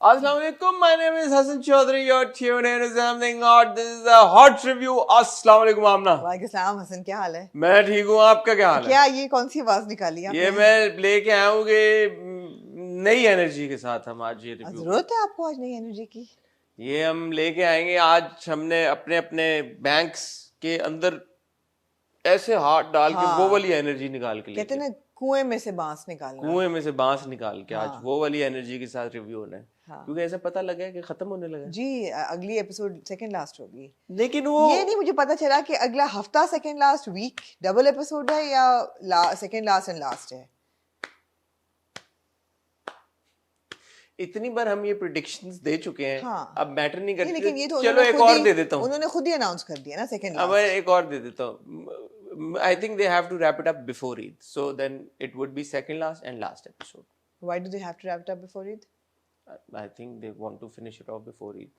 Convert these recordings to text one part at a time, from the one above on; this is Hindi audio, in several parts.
Assalamualaikum. My name is Hassan Chaudhary. You're tuned in to something hot. This is a hot review. Assalamualaikum आमना. वालेकुम सलाम हसन, क्या हाल है? मैं ठीक हूँ. आपका क्या हाल है? क्या ये कौन सी आवाज निकाली आपने? ये मैं लेके आया हूँ कि नई एनर्जी के साथ हम आज ये रिव्यू. जरूरत है आपको आज नई एनर्जी की? ये हम लेके आएंगे. आज हमने अपने अपने बैंक्स के अंदर ऐसे हाथ डाल के वो वाली एनर्जी निकाल के कहते ना कुएं में से बांस निकालना. कुएं में से बांस निकाल के आज वो वाली एनर्जी के साथ रिव्यू होना है. क्योंकि ऐसा पता लगा है कि खत्म होने लगा जी. अगली एपिसोड सेकंड लास्ट होगी, लेकिन वो ये नहीं मुझे पता चला कि अगला हफ्ता second last week double episode है या सेकंड लास्ट एंड लास्ट है. इतनी बार हम ये प्रेडिक्शंस दे चुके हैं. हाँ. अब मैटर नहीं करती. लेकिन ये तो चलो एक और दे देता हूँ. उन्होंने खुद ही अनाउंस कर दिया ना सेकंड अब लास्ट. एक और दे देता हूँ. I think they have to wrap it up before Eid. So then it would be second last and last episode. Why do they have to wrap it up before Eid? I think they want to finish it off before Eid.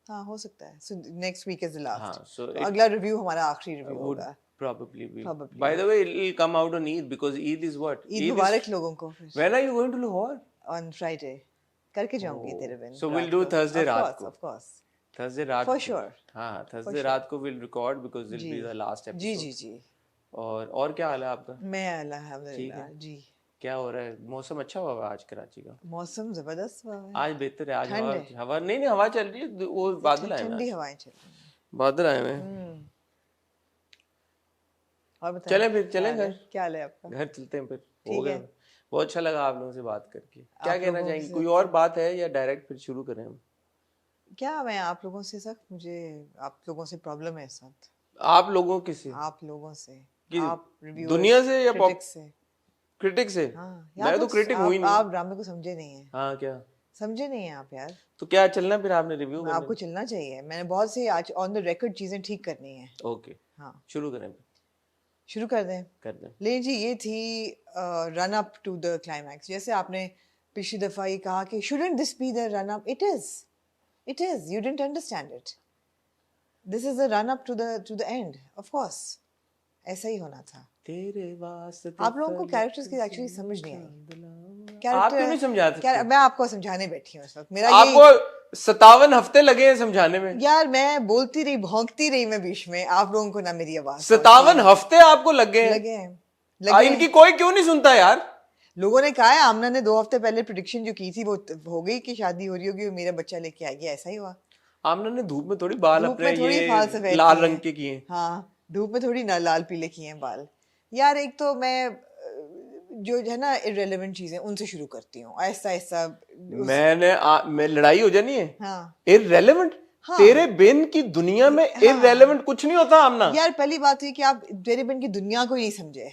हाँ, हो सकता है. So next week is the last. हाँ, so तो अगला रिव्यू हमारा आखिरी रिव्यू होगा. Probably be. Probably. By the way, it'll come out on Eid because Eid is what? Eid मुबारक लोगों को. फिर When are you going to Lahore? on Friday करके जाऊंगी तेरे बिन. So we'll do Thursday रात को. Of course. Thursday रात For को. sure. हाँ, Thursday रात को we'll record because it'll be the last episode. जी जी जी. और क्या हाल है आपका? मैं अल्हम्दुलिल्लाह जी. क्या हो रहा है? मौसम अच्छा हुआ है आज कराची का. मौसम जबरदस्त हुआ है. आज बेहतर है. आज हवा नहीं हवा चल रही है. वो बादल आए हैं. ठंडी हवाएं चल रही हैं. बादल आए हैं. और बताएं. चलें फिर चलें घर. क्या हाल है आपका? घर चलते हैं फिर. ठीक हो गया. है. बहुत अच्छा लगा आप लोगों से बात करके. क्या कहना लोगों चाहेंगे? से- कोई और बात है या डायरेक्ट फिर शुरू करें हम? क्या मैं आप लोगों से सख्त मुझे आप लोगों से प्रॉब्लम है इस वक्त. आप लोगों की से? आप लोगों से. कि आप रिव्यूअर्स, दुनिया से या critics से. क्रिटिक से? हाँ. मैं तो क्रिटिक हुई नहीं. आप ड्रामे को समझे नहीं है. हाँ क्या समझे नहीं है आप यार. तो क्या चलना फिर आपने रिव्यू करना? आपको चलना चाहिए. मैंने बहुत से आज ऑन द रिकॉर्ड चीजें ठीक करनी है. ओके हाँ, शुरू करें. शुरू कर दें. कर दें. लेकिन जी ये थी run up to the climax. जैसे आपने पिछली दफा ये कहा कि shouldn't this be the run up. It is you didn't understand it. This is the run up to the end. Of course ऐसा ही होना था. तेरे वास्ते आप लोगों को कैरेक्टर्स की एक्चुअली समझ नहीं आई. आप क्यों नहीं समझा सकते? मैं आपको समझाने बैठी हूँ इस वक्त. मेरा आपको 57 हफ्ते लगे हैं समझाने में. यार मैं बोलती रही भौंकती रही मैं बीच में. आप लोगों को ना मेरी आवाज 57 हफ्ते आपको लगे हैं. लगे इनकी कोई क्यों नहीं सुनता यार? लोगों ने कहा है. आमना ने 2 हफ्ते पहले प्रेडिक्शन जो की थी वो हो गई कि शादी हो रही होगी और मेरा बच्चा लेके आएगी. ऐसा ही हुआ. आमना ने धूप में थोड़ी बाल धूप अपने में थोड़ी ये फाल सफेद लाल किए रंग हैं. के किए. हाँ, धूप में थोड़ी ना लाल पीले किए हैं बाल. यार एक तो मैं जो है ना इररिलेवेंट चीजें उनसे शुरू करती हूँ ऐसा ऐसा. मैं लड़ाई हो जानी है. हाँ. इररिलेवेंट. हाँ. तेरे बिन की दुनिया में इररिलेवेंट कुछ नहीं होता आमना. यार पहली बात हुई कि आप तेरे बिन की दुनिया को ही नहीं समझे.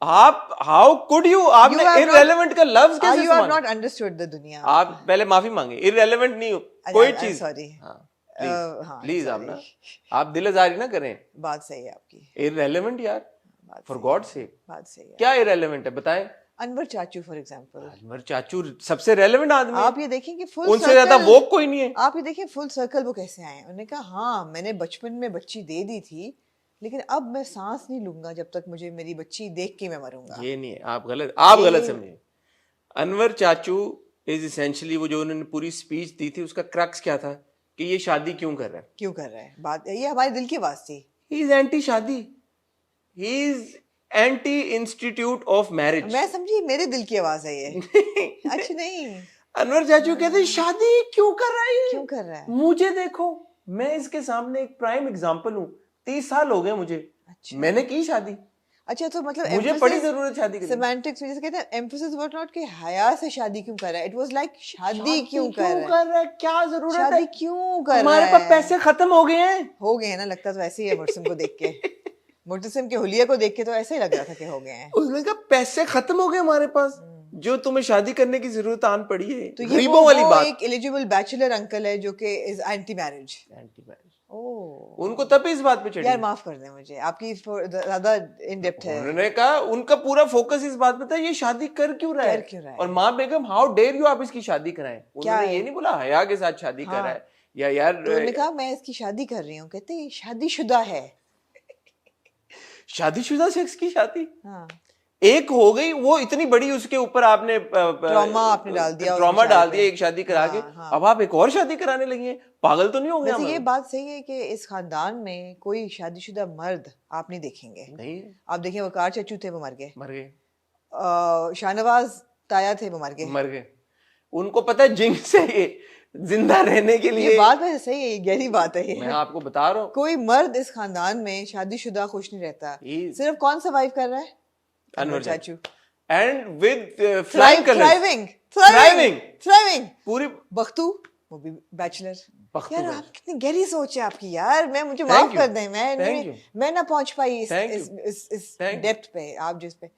आप हाउ कुड यू आपने इररिलेवेंट का लफ्ज कैसे यू हैव सुना? नॉट अंडरस्टूड द दुनिया. आप पहले माफी मांगे. इररिलेवेंट नहीं हो कोई चीज. सॉरी. प्लीज आमना आप दिल आजारी ना करें. बात सही है आपकी. इररिलेवेंट यार फॉर गॉड सेक. बात सही है. क्या इररिलेवेंट है बताएं? अनवर चाचू फॉर एग्जांपल. अनवर चाचू सबसे रेलेवेंट आदमी है. आप ये देखें कि फुल उनसे ज्यादा वो कोई नहीं है. आप ये देखें फुल सर्कल वो कैसे आए. उन्होंने कहा हाँ मैंने बचपन में बच्ची दे दी थी लेकिन अब मैं सांस नहीं लूंगा जब तक मुझे मेरी बच्ची देख के मैं मरूंगा. ये नहीं है. आप गलत समझे. अनवर चाचू इज एसेंशियली वो जो उन्होंने पूरी स्पीच दी थी उसका क्रक्स क्या था कि ये शादी क्यों कर रहा है. क्यों कर रहा है. बात ये हमारे दिल की आवाज थी. ही इज एंटी शादी. He is anti institute of marriage. मैं समझी मेरे दिल की आवाज है ये. अच्छा नहीं. अनवर चाचू कहते हैं शादी क्यों कर रहा है. क्यों कर रहा है. मुझे देखो मैं इसके सामने एक प्राइम एग्जांपल हूँ. 30 साल हो गए मुझे. अच्छा. मैंने की शादी. अच्छा तो मतलब मुझे पड़ी जरूरत शादी की. सेमेंटिक्स में जैसे कहते हैं एम्फेसिस वाज नॉट कि हया से शादी क्यों कर रहा है. इट वाज लाइक शादी क्यों कर रहा है. क्या जरूरत है. शादी क्यों कर रहा है. हमारे पास पैसे खत्म हो गए हैं. हो गए हैं ना. लगता तो ऐसे ही है मुर्तसिम को देख के. मुर्तसिम के हुलिया को देख के तो ऐसे ही लग रहा था कि हो गए हैं. उसने कहा पैसे खत्म हो गए हमारे पास जो तुम्हें शादी करने की जरूरत आन पड़ी है. तो गरीबों वाली बात. एक एलिजिबल बैचलर अंकल है जो कि इज एंटी मैरिज. ओह उनको तब इस बात पे चढ़ी. यार माफ कर दें मुझे आपकी ज्यादा इन डेप्थ है. उन्होंने कहा उनका पूरा फोकस इस बात पे था ये शादी कर क्यों रहा है. और माँ बेगम हाउ डेयर यू आप इसकी शादी कराएं. उन्होंने ये नहीं बोला हया के साथ शादी कर रहा है या यार. तो उन्होंने कहा मैं इसकी शादी कर रही हूँ. कहते शादीशुदा है. शादीशुदा शख्स की शादी. हाँ एक हो गई वो इतनी बड़ी, उसके ऊपर आपने ट्रॉमा आपने डाल दिया, ट्रॉमा डाल दिया एक शादी करा के, हाँ। अब आप एक और शादी कराने लगी हैं, पागल तो नहीं हो गए? वैसे ये बात सही है कि इस खानदान में कोई शादीशुदा मर्द आप नहीं देखेंगे। नहीं, आप देखें वकार चच्चू थे, वो मर गए। शाहनवाज ताया थे, वो मर गए। उनको पता है जिंक से जिंदा रहने के लिए। ये बात वैसे सही है, ये गहरी बात है। मैं आपको बता रहा हूँ, कोई मर्द इस खानदान में शादीशुदा खुश नहीं रहता। सिर्फ कौन सर्वाइव कर रहा है? अनवर चाचू। And with flying colours, thriving पूरी। बख्तू वो भी बैचलर। यार आप कितनी गहरी सोच है आपकी यार। मुझे माफ कर दें, मैं ना पहुंच पाई इस डेप्थ पे, आप जिस पे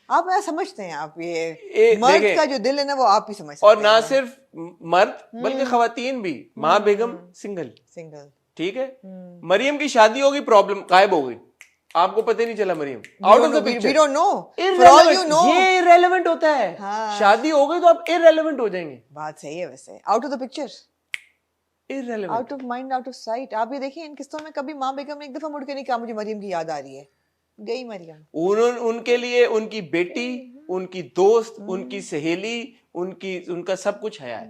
आप समझते हैं। आप ये मर्द का जो दिल है ना, वो आप ही समझ सकते हैं। और ना सिर्फ मर्द बल्कि खवातीन भी। माँ बेगम सिंगल, ठीक है। मरियम की शादी होगी, प्रॉब्लम गायब हो गई, आपको पता ही नहीं चला। Maryam out of the picture, we don't know, for all you know. ये इररिलेवेंट होता है। हाँ। शादी हो गई तो आप इररिलेवेंट हो जाएंगे। बात सही है वैसे, out of the picture, irrelevant, out of mind, out of site. आप ये देखिए इन किस्तों में कभी माँ बेगम ने एक दफा मुड़ के नहीं कहा मुझे मरियम की याद आ रही है। गई मरियम। उनके लिए उनकी बेटी, उनकी दोस्त, उनकी सहेली, उनका सब कुछ हया है।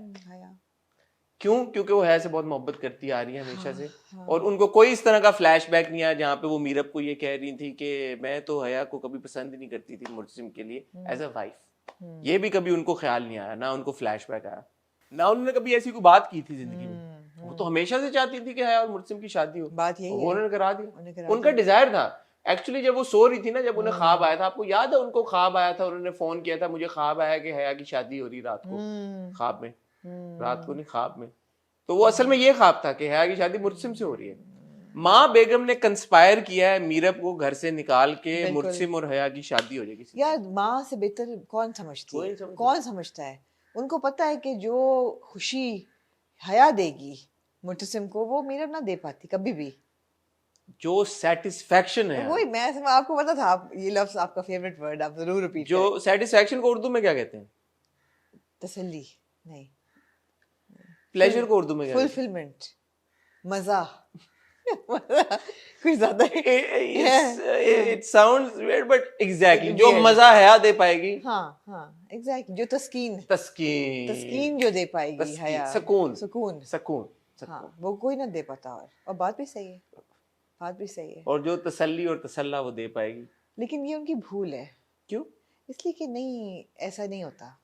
क्यों? क्योंकि वो हया से बहुत मोहब्बत करती आ रही है हमेशा से। और उनको कोई इस तरह का फ्लैशबैक नहीं आया जहाँ पे वो मीरब को ये कह रही थी कि मैं तो हया को कभी पसंद ही नहीं करती थी मुर्सिम के लिए एज अ वाइफ। ये भी कभी उनको ख्याल नहीं आया, ना उनको फ्लैशबैक आया, ना उन्होंने कभी ऐसी कोई बात की थी जिंदगी में। वो तो हमेशा से चाहती थी कि हया और मुर्सिम की शादी हो। बात यही है, उन्होंने करा दिया। उनका डिजायर था एक्चुअली। जब वो सो रही थी ना, जब उन्हें ख्वाब आया था, आपको याद है उनको ख्वाब आया था, उन्होंने फोन किया था, मुझे ख्वाब आया कि हया की शादी हो रही रात को। ख्वाब में, रात को नहीं, ख्वाब में। तो वो असल में ये ख्वाब था कि हया की शादी मुर्सिम से हो रही है। माँ बेगम ने कंस्पायर किया है मीरब को घर से निकाल के मुर्सिम और हया की शादी हो जाएगी। यार माँ से बेहतर कौन समझती है? कौन समझता है? उनको पता है कि जो खुशी हया देगी मुर्सिम को, वो मीरब ना दे पाती कभी भी। जो सेटिस्फैक्शन है, वही मैं आपको पता था, आप ये लफ्ज आपका फेवरेट वर्ड, आप जरूर रिपीट जो सेटिस्फैक्शन को उर्दू में क्या कहते हैं? तसल्ली नहीं, प्लेजर को उर्दू में क्या? फुलफिलमेंट, मजा। कुछ ज्यादा it sounds weird but exactly जो मजा हया दे पाएगी। हाँ हाँ एग्जैक्टली, जो तस्कीन जो दे पाएगी हया, सुकून हाँ, वो कोई ना दे पाता। और बात भी सही है, बात भी सही है। और जो तसल्ली और तसल्ला वो दे पाएगी। लेकिन ये उनकी भूल है। क्यों? इसलिए कि नहीं, ऐसा नहीं होता।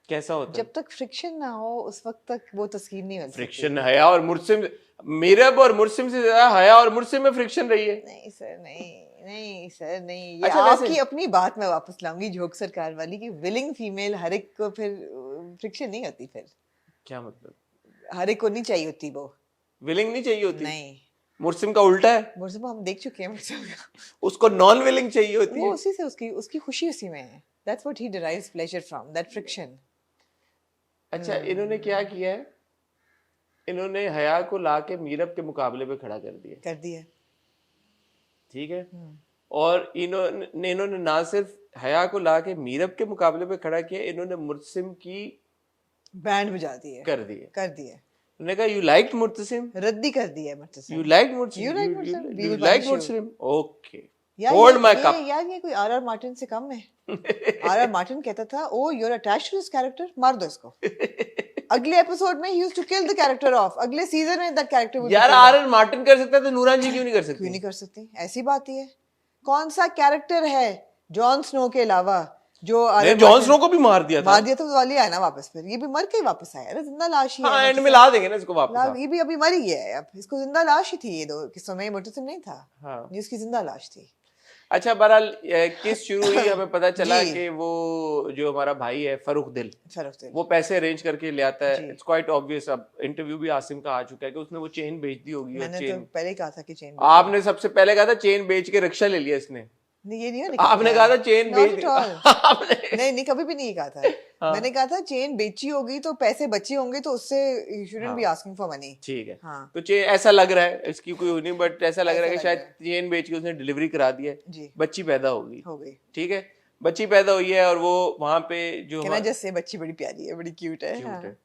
कैसा होता? जब तक फ्रिक्शन ना हो उस वक्त तक वो तस्कीन नहीं मिल सकती। फ्रिक्शन हया और मुर्सिम, मीरब और मुर्सिम से ज्यादा हया और मुर्सिम में फ्रिक्शन रही है। नहीं सर, नहीं सर, नहीं। ये आपकी अपनी बात में वापस लाऊंगी झोंक सरकार वाली की विलिंग फीमेल हर एक को फिर फ्रिक्शन नहीं होती। फिर क्या मतलब? हर एक को नहीं चाहिए होती, वो विलिंग नहीं चाहिए होती। नहीं, मुर्सिम का उल्टा है। मुर्सिम हम देख चुके हैं, उसको नॉन विलिंग चाहिए होती है। वो उसी से उसकी खुशी उसी में है। That's what he derives pleasure from, that friction. अच्छा, इन्होंने क्या किया है? इन्होंने हया को लाके मीरब के मुकाबले पे खड़ा कर दिया। ठीक है। और इन्होंने ना सिर्फ हया को लाके मीरब के मुकाबले पे खड़ा किया, इन्होंने मुर्सिम की बैंड बजा दी है, कर दिया। उन्होंने कहा यू लाइक्ड मुर्सिम, रद्दी कर दिया है मुर्सिम। यू लाइक्ड मुर्सिम, ओके, होल्ड माय कप। यार ये कोई आर मार्टिन से कम है। आर मार्टिन कहता था oh you are attached to this character, मार दो इसको। अगले एपिसोड में ही used to kill the character off, अगले सीजन में दैट कैरेक्टर वुड। यार आर मार्टिन कर सकता है तो नूरान जी क्यों नहीं कर सकती? क्यों नहीं कर सकती? ऐसी बात ही है। कौन सा कैरेक्टर है जॉन स्नो के अलावा जो जॉन स्नो को भी मार दिया था तो वाली आया ना वापस, फिर ये भी मर के ही वापस आया ना, जिंदा लाश ही है। हाँ, एंड में ला देंगे ना इसको वापस। ये भी अभी मर ही गया है, अब इसको जिंदा लाश ही थी। ये दो किस्सों में मुर्सिम नहीं था। हाँ, ये उसकी जिंदा लाश थी। अच्छा, बहरहाल किस शुरू हुई, हमें पता चला कि वो जो हमारा भाई है फरुख दिल, वो पैसे अरेंज करके ले आता है। It's quite obvious. अब इंटरव्यू भी आसिम का आ चुका है कि उसने वो चेन बेच दी होगी। मैंने तो पहले कहा था कि चेन, आपने सबसे पहले कहा था चेन बेच के रिक्शा ले लिया इसने। नहीं, ये नहीं है। आपने कहा था चेन बेच नहीं, कभी भी नहीं कहा था। हाँ। मैंने कहा था चेन बेची होगी तो पैसे बचे होंगे तो उससे you shouldn't be asking for money. ठीक है। हाँ। तो चेन ऐसा लग रहा है, इसकी कोई नहीं, बट ऐसा लग रहा है कि शायद चेन बेच के उसने डिलीवरी करा दी है। बच्ची पैदा हो गई। ठीक है, बच्ची पैदा हुई है और वो वहां पे जो जैसे बच्ची बड़ी प्यारी है, बड़ी क्यूट है।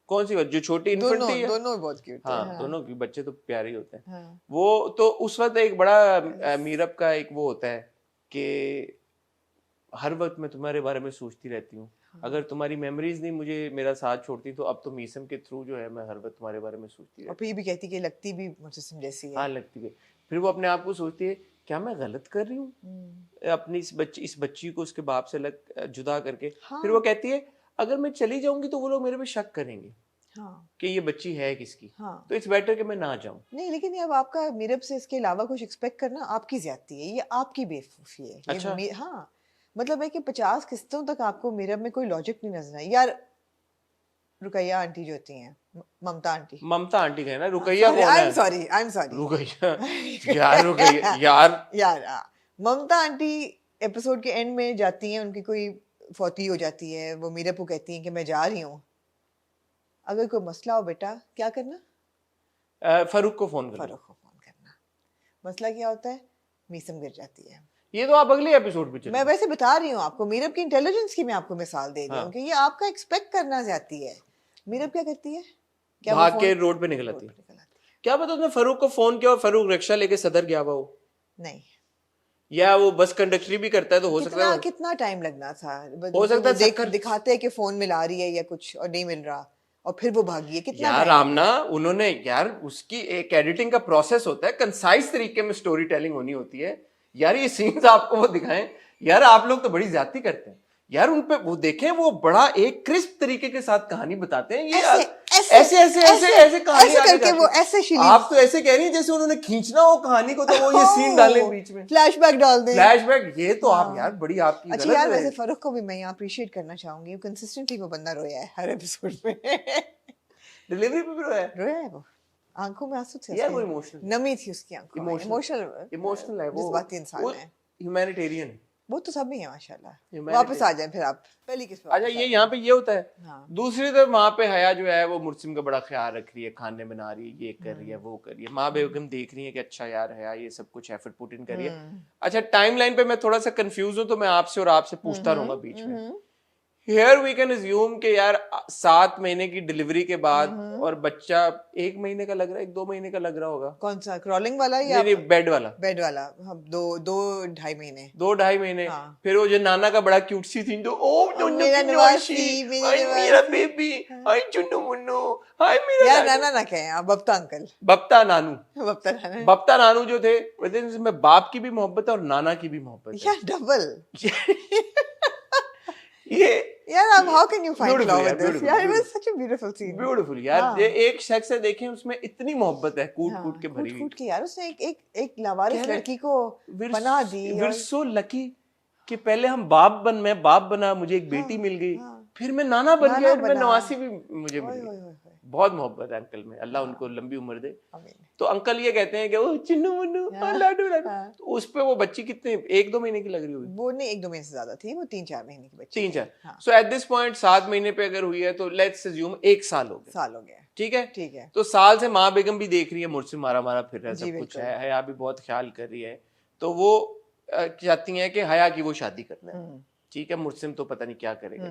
कौन सी जो छोटी इन्फेंट है? दोनों बहुत क्यूट है। हाँ, दोनों के बच्चे तो प्यारे होते हैं। वो तो उस वक्त एक बड़ा मीरब का एक वो होता है कि हर वक्त मैं तुम्हारे बारे में सोचती रहती हूँ, अगर तुम्हारी मेमोरीज नहीं मुझे मेरा साथ छोड़ती तो अब तो मीसम के थ्रू जो है मैं हर वक्त तुम्हारे बारे में सोचती और फिर ये भी कहती कि लगती भी मुझसे जैसी है। हाँ लगती है। फिर वो अपने आप को सोचती है क्या मैं गलत कर रही हूँ अपनी इस बच्ची को उसके बाप से अलग जुदा करके। फिर वो कहती है अगर मैं चली जाऊंगी तो वो लोग मेरे पे शक करेंगे कि ये बच्ची है किसकी, तो इट्स बेटर कि मैं ना जाऊं। नहीं लेकिन ये अब आपका मीरब से इसके अलावा कुछ एक्सपेक्ट करना आपकी ज्यादती है, ये आपकी बेवकूफ़ी है। अच्छा। हाँ मतलब है कि 50 किस्तों तक आपको मीरब में कोई लॉजिक नहीं नजर आई यार। रुकैया आंटी जो होती हैं, ममता आंटी, ममता आंटी कहे ना, रुकैया कौन आई है? Am sorry, I am sorry, Ruqaiya यार, रुकैया यार यार ममता आंटी एपिसोड के एंड में जाती हैं, उनकी कोई फौती हो जाती है, वो मीरब को कहती हैं कि मैं जा रही हूँ, अगर कोई मसला हो बेटा क्या करना, फरूक को फोन करना। मसला क्या होता है, मीसम गिर जाती है। ये तो आप अगले एपिसोड पे चलिए। मैं वैसे बता रही हूँ आपको, मीरब की इंटेलिजेंस की मैं आपको मिसाल दे रही हूँ कि ये आपका एक्सपेक्ट करना चाहती है। मीरब क्या करती है, क्या भाग के रोड पे निकल आती है। क्या पता उसने फरूक को फोन किया और फरूक रिक्शा लेके सदर गया वो, नहीं, या वो बस कंडक्टरी भी करता है तो हो सकता है। कितना टाइम लगना था, हो सकता है दिखाते हैं कि फोन मिला रही है या कुछ और नहीं मिल रहा और फिर वो भागी है, कितना यार रामना उन्होंने यार उसकी एक एडिटिंग का प्रोसेस होता है, कंसाइज तरीके में स्टोरी टेलिंग होनी होती है यार। ये सीन्स आपको वो दिखाएं यार, आप लोग तो बड़ी ज्यादती करते हैं यार उन पे। वो देखें वो बड़ा एक क्रिस्प तरीके के साथ कहानी बताते हैं, ये ऐसे कहानी करके वो ऐसे आप तो ऐसे कह रही हैं जैसे उन्होंने खींचना हो कहानी को तो वो ये सीन डाले बीच में, फ्लैशबैक डाल दें, फ्लैशबैक। ये तो आप यार बड़ी आपकी अच्छा यार वैसे फरूक को भी मैं यहाँ अप्रिशिएट करना चाहूंगी, कंसिस्टेंटली वो बंदा रोया है हर एपिसोड में। डिलीवरी पे भी रोया है वो, आंखों में आंसू थे यार, वो इमोशनल नमी थी उसकी आंखों में, इमोशनल है वो, जज्बाती इंसान है, ह्यूमैनिटेरियन है वो तो सब ही है माशाल्लाह। वापस आ जाए फिर आप पहली किस पे। अच्छा ये यहाँ पे ये होता है। दूसरी तरफ वहां पे हया जो है वो मुर्सिम का बड़ा ख्याल रख रही है, खाने बना रही है, ये कर रही है, वो कर रही है। माँ बेगम देख रही है कि अच्छा यार हया ये सब कुछ एफर्ट पुट इन कर रही है। अच्छा टाइमलाइन पे मैं थोड़ा सा कंफ्यूज हूँ तो मैं आपसे और आपसे पूछता रहूंगा बीच में। Here we can assume कि यार 7 महीने की डिलीवरी के बाद और बच्चा 1 महीने का लग रहा है, 1-2 महीने का लग रहा होगा। कौन सा, क्रॉलिंग वाला या नहीं बेड वाला? बेड वाला, हम 2-2.5 महीने, 2-2.5 महीने। फिर वो जो नाना का बड़ा क्यूट सी थी, तो मेरा नवासी, मेरा बेबी, हाय चुन्नू मुन्नू, हाय मेरा यार नाना ना कहें आप, बप्ता अंकल, बप्ता नानू, बप्ता नानू जो थे उसमें बाप की भी मोहब्बत है और नाना की भी मोहब्बत है यार, डबल। ये यार अब how can you find love with this यार, it was such a beautiful scene, beautiful यार। ये एक शख्स है देखें उसमें इतनी मोहब्बत है, कूट के भरी हुई, कूट के यार उसने एक लावारिस लड़की को बना दी। वी आर सो लकी कि पहले हम मैं बाप बना, मुझे एक बेटी मिल गई, फिर मैं नाना बन गया, मैं नवासी भी मुझे मिल गई। बहुत मोहब्बत है अंकल में, अल्लाह उनको लंबी उम्र दे। तो अंकल ये कहते हैं कि ओ चिन्नू मुन्नू लाडू लाडू, तो उस पे वो बच्ची कितने 1-2 महीने की लग रही होगी? वो नहीं 1-2 महीने से ज्यादा थी, वो 3-4 महीने की बच्ची, 3-4। सो एट दिस पॉइंट 7 महीने पे अगर हुई है तो लेट्स अज्यूम 1 साल हो गया। ठीक है। तो साल से माँ बेगम भी देख रही है मुर्सिम मारा फिर रहा है, सब कुछ है, हया भी बहुत ख्याल कर रही है, तो वो चाहती हैं कि हया की वो शादी करना है। ठीक है, मुर्सिम तो पता नहीं क्या करेगा,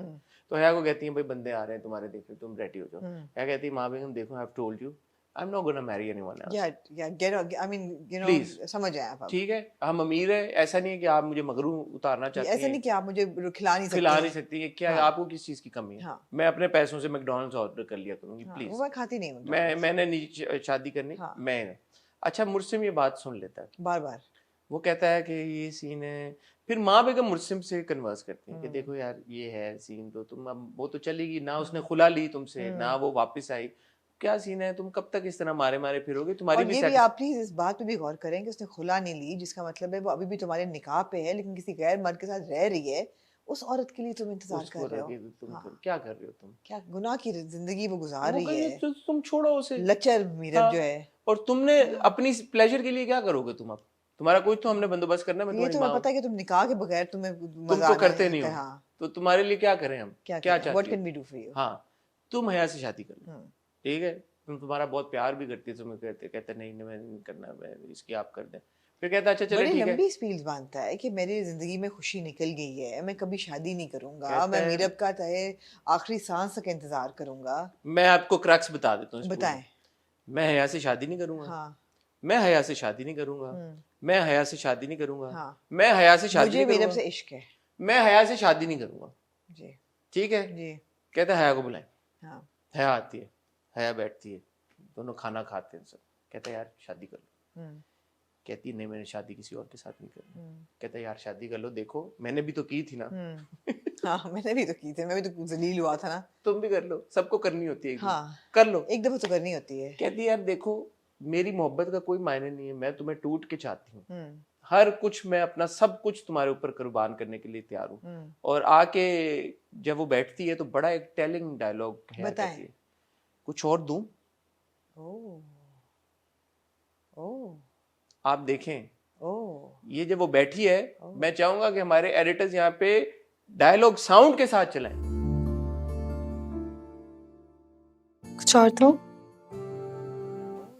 तो हया को कहती हैं भाई बंदे आ रहे हैं तुम्हारे देखने, तुम रेडी हो जाओ। हया कहती है माँ बेगम देखो, I have told you I am not gonna marry anyone else. Yeah get, I mean you know, समझ आए आप। ठीक है, हम अमीर है, ऐसा नहीं है कि आप मुझे मगरू उतारना चाहती हैं, ऐसा नहीं कि आप मुझे खिला नहीं सकती है। क्या आपको किस चीज की कमी है? मैं अपने पैसों से मैकडॉनल्ड्स ऑर्डर कर लिया करूंगी, प्लीज। वो मैं खाती नहीं हूं, मैंने नहीं शादी करनी, मैं। अच्छा मुर्सिम ये बात सुन लेता है बार, वो कहता है कि ये सीन है, फिर माँ बेगम मुर्सिम से कन्वर्स करती है कि देखो यार ये है सीन, तो तुम अब वो तो चलेगी ना, उसने खुला ली तुमसे ना, वो वापस आई, क्या सीन है, तुम कब तक इस तरह मारे फिरोगे? तुम्हारी और ये भी आप प्लीज इस बात पे भी गौर करें कि उसने खुला नहीं ली, जिसका मतलब है वो अभी भी तुम्हारे निकाह पे है लेकिन किसी गैर मर्द के साथ रह रही है, उस औरत के लिए तुम इंतजार कर रहे हो। तुम क्या कर रहे हो? तुम क्या गुनाह की जिंदगी वो गुजार रही है, तुम छोड़ो उसे, लचर मीरब जो है। और तुमने अपनी प्लेजर के लिए क्या करोगे तुम? अब तुम्हारा कोई तो हमने बंदोबस्त करना है। ये तुम्हें पता है कि तुम निकाह के बगैर तुम तो करते नहीं हो, तो तुम्हारे लिए क्या करें हम? क्या चाहते हो? What can we do for you? हाँ, तुम हया से शादी कर लो, ठीक है, तुम तुम्हारा बहुत प्यार भी करती है, तुम्हें कहते नहीं मैं नहीं करना, मैं इसकी आप कर दें। फिर कहता अच्छा चलो ठीक है, लंबी स्पीच बांधता है कि मेरी जिंदगी में खुशी निकल गई है, मैं कभी शादी नहीं करूंगा, मैं मीरब का चाहे आखिरी सांस तक इंतजार करूंगा। मैं आपको क्रक्स बता देता हूँ, बताएं। मैं हया से शादी नहीं करूंगा, मैं हया से शादी नहीं करूंगा, मैं हया से शादी नहीं करूंगा, मैं हया से शादी नहीं करूंगा, मुझे मीरब से इश्क है, मैं हया से शादी नहीं करूंगा, जी ठीक है। जी कहता है हया को बुलाएं, हाँ हया आती है, हया बैठती है, दोनों खाना खाते हैं सब। कहता है यार शादी कर लो। हम्म कहती है नहीं, मैंने शादी किसी और के साथ नहीं करनी। हम्म कहता है यार शादी कर लो, देखो मैंने भी तो की थी ना। हाँ मैंने भी तो की थी, मैं भी तो जलील हुआ था ना। तुम भी कर लो, सबको करनी होती है एक दिन, हाँ कर लो। एक दफा तो करनी होती है। कहती है यार देखो, मेरी मोहब्बत का कोई मायने नहीं है, मैं तुम्हें टूट के चाहती हूँ, हम्म हर कुछ मैं अपना सब कुछ तुम्हारे ऊपर कुर्बान करने के लिए तैयार हूँ। हम्म और आके जब वो बैठती है तो बड़ा एक टेलिंग डायलॉग है, बताएं। कहती है कुछ और दूं, ओ ओ आप देखें। ओ ये जब वो बैठी है, ओ मैं चाहूंगा कि हमारे एडिटर्स यहाँ पे डायलॉग साउंड के साथ चलाएं। कुछ और तो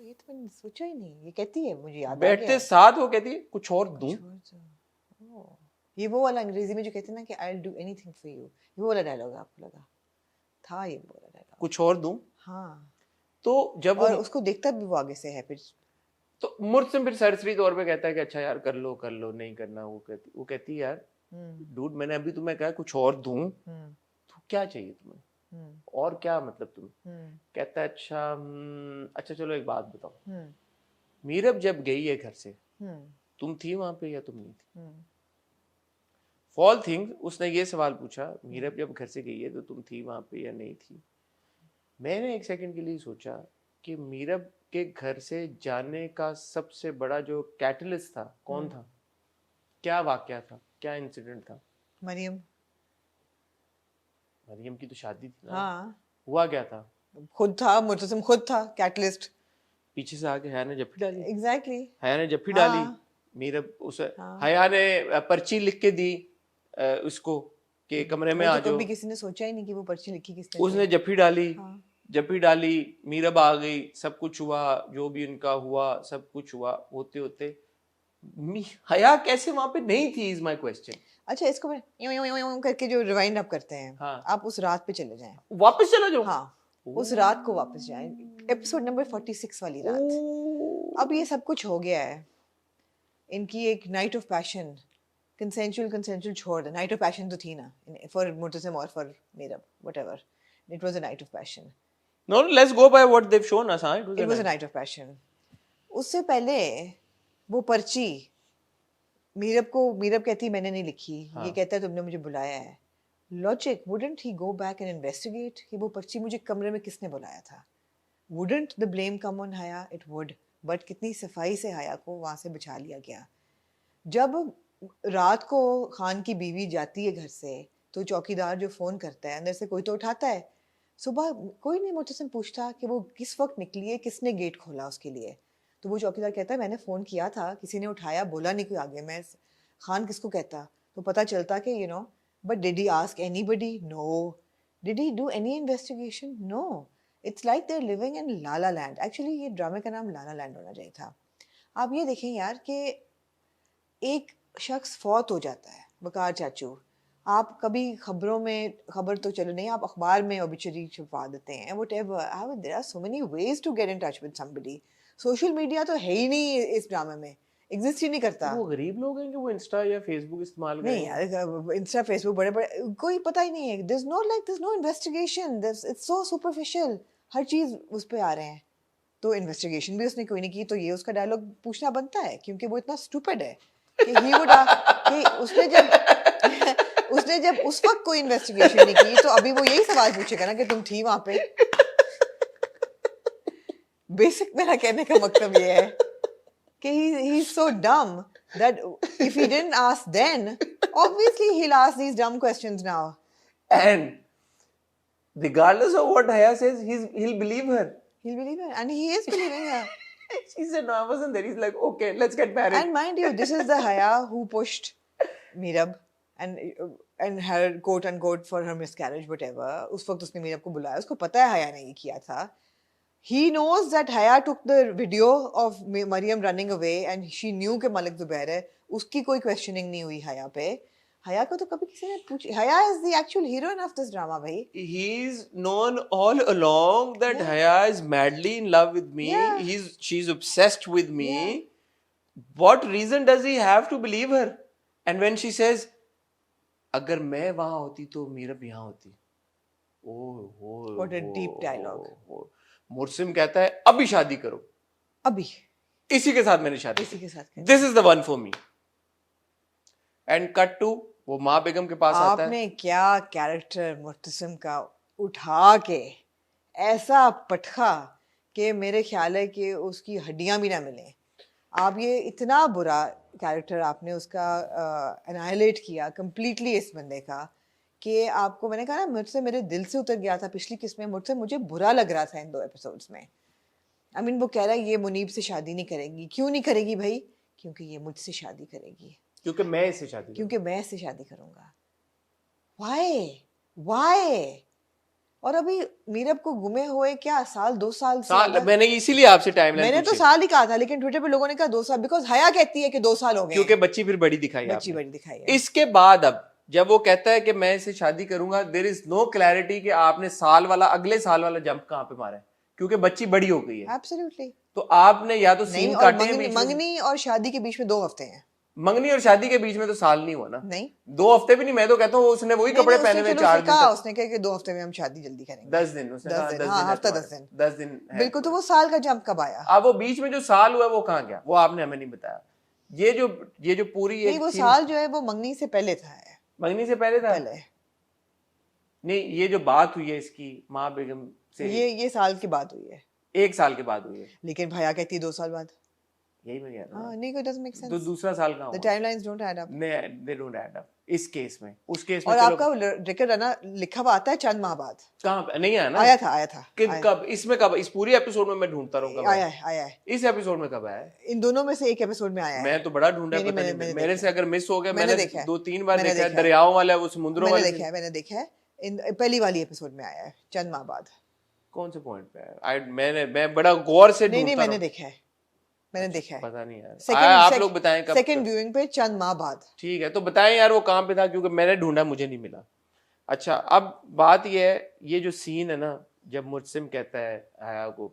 ये तो मैंने सोचा ही नहीं, ये कहती है, मुझे याद आ बैठते गया। साथ वो कहती है कुछ और दूं। कुछ और तो- ओ, ये वो वाला अंग्रेजी में जो कहते हैं ना कि I will do anything for you, ये वो वाला डायलॉग आपको लगा था, ये वो वाला डायलॉग। कुछ और दूं। हाँ तो जब और वो उसको देखता भी वो आगे से है फिर। तो मुझसे फिर सरसरी तौर पे कहता है कि अच्छा यार कर लो नहीं करना। वो कहती है यार डूड, मैंने अभी तुम्हें कहा कुछ और दूं, तो क्या चाहिए तुम्हें, और क्या मतलब तुम्हें। कहता है अच्छा अच्छा चलो एक बात बताओ, मीरब जब गई है घर से, तुम थी वहां पे या तुम नहीं थी। फॉल थिंग उसने ये सवाल पूछा, मीरब जब घर से गई है तो तुम थी वहां पे या नहीं थी। मैंने एक सेकंड के लिए सोचा कि मीरब के घर से जाने का सबसे बड़ा जो कैटलिस्ट था कौन था, क्या वाकया था, क्या इंसिडेंट था। मरियम। मरियम की तो शादी थी ना। हाँ हुआ क्या था, खुद था, मुतसिम खुद था कैटलिस्ट। पीछे से आके हया ने जफ्फी डाली। एग्जैक्टली हया ने जफ्फी हाँ। डाली, मीरब उस हया ने पर्ची लिख के दी उसको कि कमरे में वो आ तो जाओ। कभी किसी ने सोचा ही नहीं कि वो पर्ची लिखी किसने उसने थी। जफ्फी डाली, हाँ। जफ्फी डाली, मीरब आ गई, सब कुछ हुआ, जो भी उनका हुआ सब कुछ हुआ। होते होते हया कैसे वहां पे नहीं थी, इज माय क्वेश्चन। अच्छा इसको मैं यूं करके जो रिवाइंड अप करते हैं, हाँ। आप उस रात पे चले जाएं। वापस चला जाओ। हाँ उस रात को वापस जाएं, एपिसोड नंबर 46 वाली रात। अब ये सब कुछ हो गया है, इनकी एक नाइट ऑफ पैशन, कंसेंशुअल छोड़ दे, नाइट ऑफ पैशन तो थी ना फॉर मुतसिम और for Meerab, whatever, it was a night of passion. No, let's go by what they've shown us. हाँ, it was a night of passion. उससे पहले वो पर्ची मीरब कहती मैंने नहीं लिखी, ये कहता है तुमने मुझे बुलाया है। Logic, wouldn't he go back and investigate कि वो पर्ची मुझे कमरे में किसने बुलाया था। Wouldn't the blame come on हया, इट वुड, बट कितनी सफाई से हया को वहाँ से बचा लिया गया। जब रात को खान की बीवी जाती है घर से तो चौकीदार जो फ़ोन करता है अंदर से कोई तो उठाता है। सुबह कोई नहीं मुतसिम पूछता कि वो किस वक्त निकली है, किसने गेट खोला उसके लिए। तो वो चौकीदार कहता है मैंने फ़ोन किया था, किसी ने उठाया, बोला नहीं कोई आगे, मैं खान किसको कहता। तो पता चलता कि you know, but did he ask anybody? No. Did he do any investigation? No. It's like they are living in La La Land. Actually ये ड्रामे का नाम लाला लैंड होना चाहिए था। आप ये देखें यार कि एक शख्स फौत हो जाता है, बकार चाचू, आप कभी खबरों में, खबर तो चलो नहीं, आप अखबार में ओबिचुरी छपवा देते हैं, whatever. There are so many ways to get in touch with somebody. Social media तो है ही नहीं इस ड्रामे में, एग्जिस्ट ही नहीं करता। वो गरीब लोग हैं कि वो इंस्टा या फेसबुक इस्तेमाल नहीं करेंगे। यार, इंस्टा फेसबुक बड़े बड़े, कोई पता ही नहीं है। there's no investigation, it's so superficial, हर चीज उस पे आ रहे हैं। तो इन्वेस्टिगेशन भी उसने कोई नहीं की, तो ये उसका डायलॉग पूछना बनता है क्योंकि वो इतना स्टूपिड है कि ही वुड कि उसने जब उस वक्त कोई इन्वेस्टिगेशन नहीं की तो अभी वो यही सवाल पूछेगा ना कि तुम थी वहां पे। बेसिक मेरा कहने का मतलब ये है कि he is so dumb that if he didn't ask then, obviously he'll ask these dumb questions now. And regardless of what Haya says, he'll believe her. He'll believe her, and he is believing her. She said, no, I wasn't there. He's like, okay, let's get married. And mind you, this is the Haya who pushed Meerab and her quote unquote for her miscarriage, whatever. उस वक्त उसने मीरब को बुलाया, उसको पता है हया ने ये किया था। He knows that Haya took the video of Maryam running away and she knew कि मलिक जुबैर है। उसकी कोई questioning नहीं हुई हया पे। हया को तो कभी किसी ने पूछी। हया is the actual heroine of this drama, भाई। He's known all along that Haya is madly in love with me. Yeah. She's obsessed with me. Yeah. What reason does he have to believe her? And when she says, अगर मैं वहां होती तो मीरब यहाँ होती। What a deep dialogue. मुर्सिम कहता है अभी शादी करो, अभी इसी के साथ मैंने शादी इसी के साथ करें। This is the one for me. And cut to वो माँ बेगम के पास आता है। आपने क्या कैरेक्टर मुर्तसिम का उठा के ऐसा पटखा कि मेरे ख्याल है कि उसकी हड्डियां भी ना मिलें। आप ये इतना बुरा कैरेक्टर आपने उसका एनाइलेट किया कंप्लीटली इस बंदे का कि आपको, मैंने कहा ना, मुझसे मेरे दिल से उतर गया था पिछली किस्त में, मुझे बुरा लग रहा था इन 2 एपिसोड्स में। आई मीन वो कह रहा है ये मुनीब से शादी नहीं करेगी। क्यों नहीं करेगी भाई? क्योंकि ये मुझसे शादी करेगी, क्योंकि मैं इससे शादी क्योंकि मैं इससे शादी करूंगा। वाई? और अभी मीरब को गुमे हुए क्या साल 2 साल से साल, ज़्यादा? मैंने इसीलिए आपसे टाइमलाइन मैंने तो साल ही कहा था, लेकिन ट्विटर पे लोगों ने कहा 2 साल, बिकॉज हया कहती है कि 2 साल हो गए क्योंकि हैं। बच्ची फिर बड़ी दिखाई बच्ची आपने। बड़ी दिखाई है। इसके बाद अब जब वो कहता है कि मैं इसे शादी करूंगा, देयर इज नो क्लैरिटी कि आपने साल वाला, अगले साल वाला जंप कहाँ पे मारा है, क्योंकि बच्ची बड़ी हो गई है। एब्सोल्युटली तो आपने या तो नहीं। सीन और काटे हैं मंगनी, बीच में। मंगनी और शादी के बीच में 2 हफ्ते हैं। मंगनी और शादी के बीच में तो साल नहीं हुआ ना। नहीं 2 हफ्ते भी नहीं। मैं तो कहता हूँ उसने वही कपड़े पहने हुए 4 दिन तक। उसने कहा कि 2 हफ्ते में हम शादी जल्दी करेंगे। 10 दिन उसने 10 कहा, दिन, 10 हाँ, दिन है हफ्ता तुम्हारे, 10 दिन। 10 दिन है बिल्कुल। तो तुम्हारे। वो साल का जंप कब आया? अब वो बीच में जो साल हुआ वो कहाँ गया, वो आपने हमें नहीं बताया। ये जो पूरी नहीं, एक वो सीन साल जो है वो मंगनी से पहले था। मंगनी से पहले था। पहले नहीं, ये जो बात हुई है इसकी माँ बेगम से, ये साल की बात हुई है, 1 साल के बाद हुई है। लेकिन भैया कहती है 2 साल बाद। यही मैं कह रहा हाँ, हूँ। नहीं, it doesn't make तो sense. दूसरा साल कहाँ The हुआ? timelines don't add up. They don't add up इस केस में। उस केस में और चलो आपका रिकॉर्ड है ना, लिखा हुआ आता है चंद माह बाद। कहाँ पे नहीं आया ना। आया था कब इसमें, कब इस पूरी एपिसोड में मैं ढूंढता रहूंगा। आया है। इस एपिसोड में कब आया है? इन दोनों में से एक एपिसोड में आया है। मैं तो बड़ा ढूंढा, नहीं, पता मैंने नहीं मेरे से अगर मिस हो गया। मैंने मैंने देखा है। 2-3 बार मैंने देखा है। देखा है। दरियाओं वाला, वो समुद्रों वाले मैंने देखा है इन पहली वाली एपिसोड में आया है चंद माह बाद। कौन से पॉइंट पे आया? मैं बड़ा गौर से नहीं, ढूंढता मैंने रहा। देखा है, मैंने देखा है। पता नहीं यार। आप लोग बताएं कब। सेकंड व्यूइंग पे चंद माह बाद। ठीक है, तो बताएं यार वो कहाँ पे था, क्योंकि मैंने ढूंढा, मुझे नहीं मिला। अच्छा, अब बात ये है, ये जो सीन है ना, जब मुर्सिम कहता है हया को,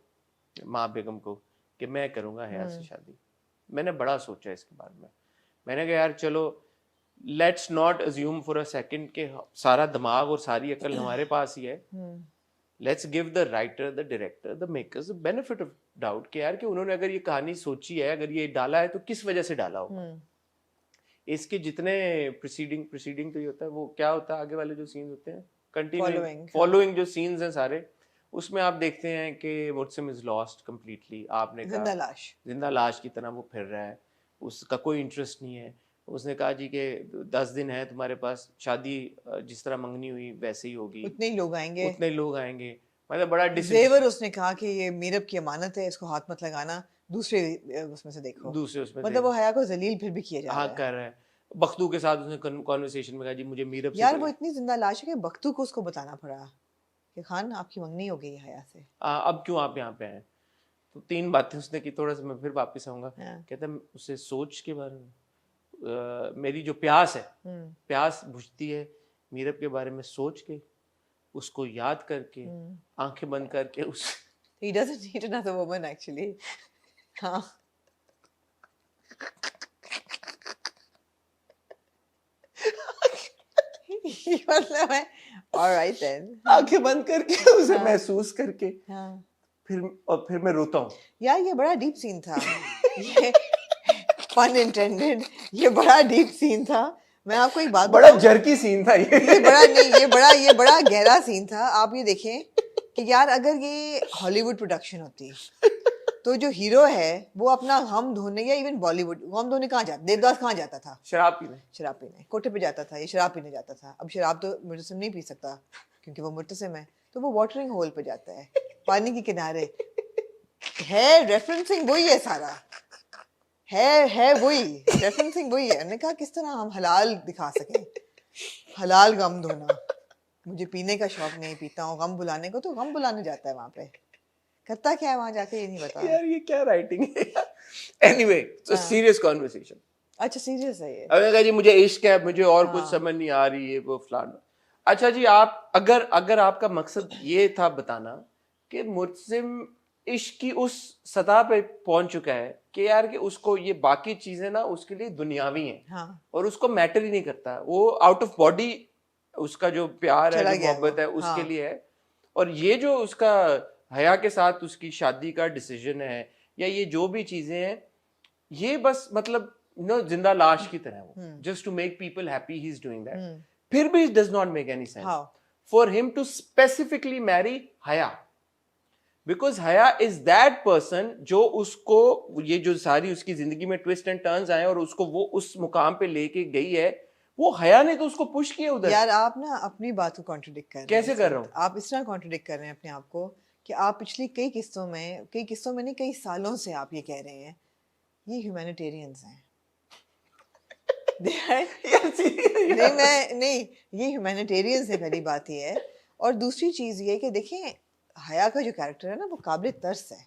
माँ बेगम को, कि मैं करूंगा हया से शादी, मैंने बड़ा सोचा इसके बारे में। मैंने कहा यार चलो, let's not assume for a second के सारा दिमाग और सारी अकल हमारे पास ही है। Let's give the writer, the director, the makers the benefit of doubt कि यार कि उन्होंने अगर ये कहानी सोची है, अगर ये डाला है तो किस वजह से डाला होगा। इसके जितने प्रीसीडिंग तो ये होता है, वो क्या होता है, आगे वाले जो सीन्स होते हैं, कंटिन्यू फॉलोइंग जो सीन्स हैं सारे, उसमें आप देखते हैं कि मुर्सिम इज लॉस्ट कंप्लीटली। आपने कहा जिंदा लाश की तरह वो फिर रहा है, उसका कोई इंटरेस्ट नहीं है। उसने कहा जी कि 10 दिन है तुम्हारे पास, शादी जिस तरह मंगनी हुई वैसे ही होगी, उतने ही लोग आएंगे। मतलब बड़ा जेवर उसने कहा कि ये मीरब की अमानत है, इसको हाथ मत लगाना। दूसरे उसमें से देखो, मतलब वो हया को जलील फिर भी किया जा रहा है। कर रहा है। बख्तू के साथ उसने कॉन्वर्सेशन में कहा जी मुझे मीरब यार वो इतनी जिंदा लाश है कि बख्तू को उसको बताना पड़ा कि खान आपकी मंगनी हो गई है हया से। अब क्यों आप यहाँ पे आए? तो 3 बातें उसने की। थोड़ा सा मैं फिर वापस आऊंगा। कहता है उसे सोच के बारे में मेरी जो प्यास है, प्यास बुझती है मीरब के बारे में सोच के, उसको याद करके, आंखें बंद करके। उस He doesn't need another woman actually. हाँ। मतलब है all right then. आंखें बंद करके उसे महसूस करके, फिर मैं रोता हूँ। यार ये बड़ा डीप सीन था। ये pun intended, ये बड़ा डीप सीन था। मैं आपको एक बात बड़ा जर्की सीन था ये बड़ा नहीं, ये बड़ा गहरा सीन था। आप ये देखें कि यार अगर ये हॉलीवुड प्रोडक्शन होती तो जो हीरो है वो अपना गम धोने, या इवन बॉलीवुड गम धोने कहाँ जाता, देवदास कहाँ जाता था? शराब पीने कोठे पे जाता था, ये शराब पीने जाता था। अब शराब तो मुर्तसिम नहीं पी सकता क्योंकि वो मुर्तसिम है, तो वो वाटरिंग होल पे जाता है, पानी के किनारे है। रेफरेंसिंग वही है सारा, है वही रेफरेंसिंग वही है। हमने कहा किस तरह हम हलाल दिखा सकें, हलाल गम धोना। मुझे पीने का शौक नहीं, पीता हूँ। गम बुलाने को तो गम बुलाने जाता है वहां पे, करता क्या है वहां जाके ये नहीं पता। यार ये क्या राइटिंग है। Anyway, so serious conversation. अच्छा सीरियस है ये। अब कहा जी मुझे इश्क है, मुझे और कुछ समझ नहीं आ रही है, वो फलाना। अच्छा जी, आप अगर आपका मकसद ये था बताना कि मुर्सिम इश्क की उस सतह पे पहुंच चुका है कि यार कि उसको ये बाकी चीजें ना उसके लिए दुनियावी हैं हाँ, और उसको मैटर ही नहीं करता, वो आउट ऑफ बॉडी उसका जो प्यार है, चला जो गया मोहब्बत वो, है उसके हाँ। लिए है। और ये जो उसका हया के साथ उसकी शादी का डिसीजन है या ये जो भी चीजें हैं, ये बस मतलब जिंदा लाश की तरह है वो, just to make people happy he is doing that. फिर भी it does not make any sense How? For him to specifically marry Haya, because Haya is that person जो उसको ये जो सारी उसकी जिंदगी में ट्विस्ट एंड टर्न्स आए और उसको वो उस मुकाम पे लेके गई है, वो हया ने तो उसको पुश किया उधर। यार आप ना अपनी बात को कॉन्ट्रडिक्ट कर रहे हैं कैसे इस कर रहा वक्त। हूँ? आप इस तरह कॉन्ट्रडिक्ट कर रहे हैं अपने आप को कि आप पिछली कई किस्तों में नहीं, कई सालों से आप ये कह रहे हैं ये ह्यूमैनिटेरियंस हैं। They are- नहीं, ये ह्यूमैनिटेरियंस है, पहली बात ये है। और दूसरी चीज ये कि देखें, हया का जो कैरेक्टर है ना वो काबिल तरस है।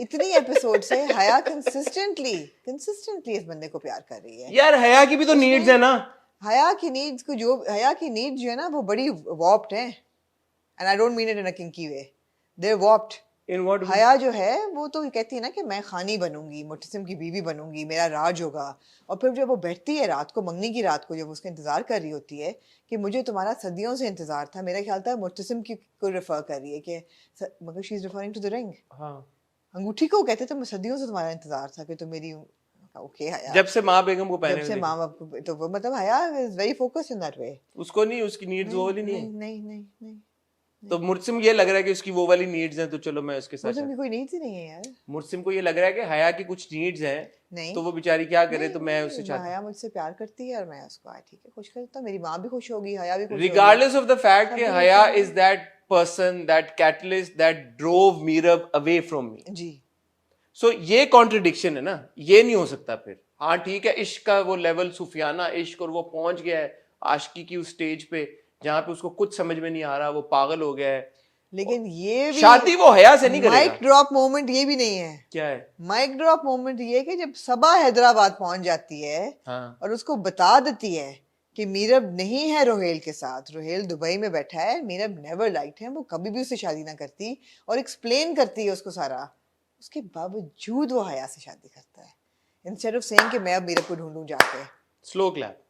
इतनी एपिसोड से हया कंसिस्टेंटली इस बंदे को प्यार कर रही है। यार हया की भी तो नीड्स है ना। हया की नीड्स जो है ना वो बड़ी वॉप्ड है, and I don't mean it in a kinky way, they warped. In what? हया जो है वो तो कहती है ना कि मैं खानी बनूंगी, मुर्तसिम की बीवी बनूंगी, मेरा राज होगा। और फिर जब वो बैठती है रात को, मंगनी की रात को, जब उसका इंतजार कर रही होती है कि मुझे तुम्हारा सदियों से इंतजार था, मेरा ख्याल था मुर्तसिम की को रेफर कर रही है कि मगर she is referring to the ring, हाँ, अंगूठी को कहते तो मैं सदियों से तुम्हारा इंतजार था कि तुम मेरी। ओके हया, जब से माँ बेगम को जब पहने से हुए माँ बाप को, तो वो मतलब हया is very focused in that way. देखे। उसको नहीं, उसकी नीड्स वो वाली नहीं है। नहीं, तो मुर्सिम ये लग रहा है कि उसकी वो वाली नीड्स हैं, तो चलो मैं उसके साथ मुर्तसिम की कोई नीड्स ही नहीं है यार। मुर्सिम को ये लग रहा है कि हया की कुछ नीड्स हैं, नहीं, तो वो बेचारी क्या करे, तो मैं नहीं, उससे चाहती हया मुझसे प्यार करती है और मैं उसको ठीक है खुश करता हूँ, मेरी माँ भी खुश होगी, हया भी खुश होगी। रिगार्डलेस ऑफ द फैक्ट कि सब हया खुश is that person, that catalyst that drove Meerab away from me. जी। सो ये कॉन्ट्रडिक्शन है ना, ये नहीं हो सकता फिर। हाँ ठीक है, इश्क का वो लेवल सूफियाना इश्क, और वो पहुंच गया है आशिकी की उस स्टेज पे जहां पे उसको कुछ समझ में नहीं आ रहा, वो पागल हो गया है। लेकिन ये भी शादी वो हया से नहीं करेगा। माइक ड्रॉप मोमेंट ये भी नहीं है। क्या है? माइक ड्रॉप मोमेंट ये है कि जब सबा हैदराबाद पहुंच जाती है हाँ, और उसको बता देती है कि मीरब नहीं है रोहेल के साथ, रोहेल दुबई में बैठा है, मीरब नेवर लाइक्ड हिम, वो कभी भी उससे शादी ना करती, और एक्सप्लेन करती है उसको सारा, उसके बावजूद वो हया से शादी करता है, इंस्टेड ऑफ सेइंग कि मैं अब मीरब को ढूंढूं जाके, स्लो क्लैप।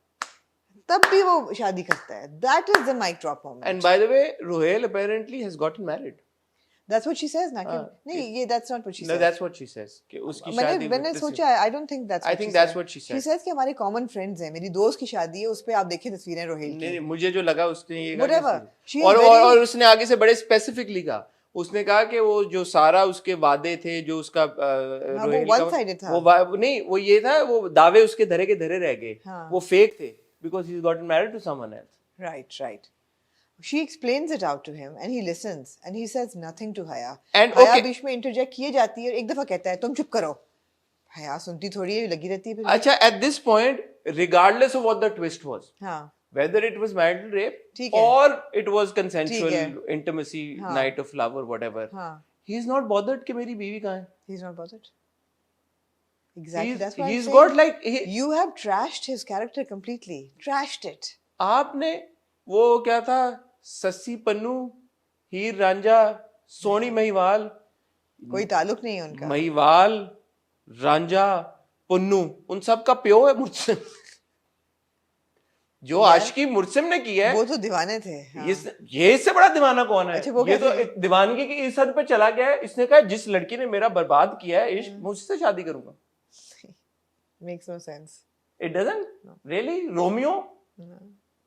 तब भी वो शादी करता है। That is the mic drop moment. And by the way, Rohail apparently has gotten married. That's what she says ना कि हाँ, नहीं, ये that's not what she No, says. that's what she says कि उसकी शादी मैंने with सोचा, I don't think that's I think that's what she said. She says कि हमारे कॉमन फ्रेंड्स हैं, मेरी दोस्त की शादी है, उस पे आप देखिए तस्वीरें रोहेल नहीं, की। मुझे जो लगा उसने ये Whatever. कहा She कि- is और very- और उसने आगे से बड़े स्पेसिफिकली कहा, उसने कहा कि वो जो सारा उसके वादे थे, जो उसका रोहेल वो का- one-sided था। नहीं, वो ये था, वो दावे उसके धरे के धरे रह गए, हाँ। वो फेक थे, because he's gotten married to someone else. Right. She explains it out to him and he listens and he says nothing to Haya. And Haya okay. बीच में इंटरजेक्ट किए जाती है और एक दफा कहता है तुम चुप करो। हया सुनती थोड़ी है, लगी रहती है फिर। अच्छा, at this point, regardless of what the twist was, हाँ, whether it was marital rape ठीक है। or it was consensual ठीक है। intimacy, हाँ। night of love or whatever, हाँ, he's not bothered कि मेरी बीवी कहाँ है। he's not bothered. Exactly, He's- that's why he's I'm got saying like you have trashed his character completely. Trashed it. आपने वो क्या था, सस्सी पन्नू, हीर रांझा, सोनी महिवाल, कोई ताल्लुक नहीं है उनका। महिवाल, रांझा, पुन्नू, उन सब का प्यो है मुर्सिम। जो यार, आशिकी मुर्सिम ने की है, वो तो दीवाने थे। हाँ। ये इससे बड़ा दीवाना कौन है? अच्छा, वो ये तो कैसे? एक दीवानगी की इस हद पे चला गया है, इसने कहा जिस लड़की ने मेरा बर्बाद किया है इश्क, मैं उससे शादी करूंगा। Makes no sense. It doesn't really.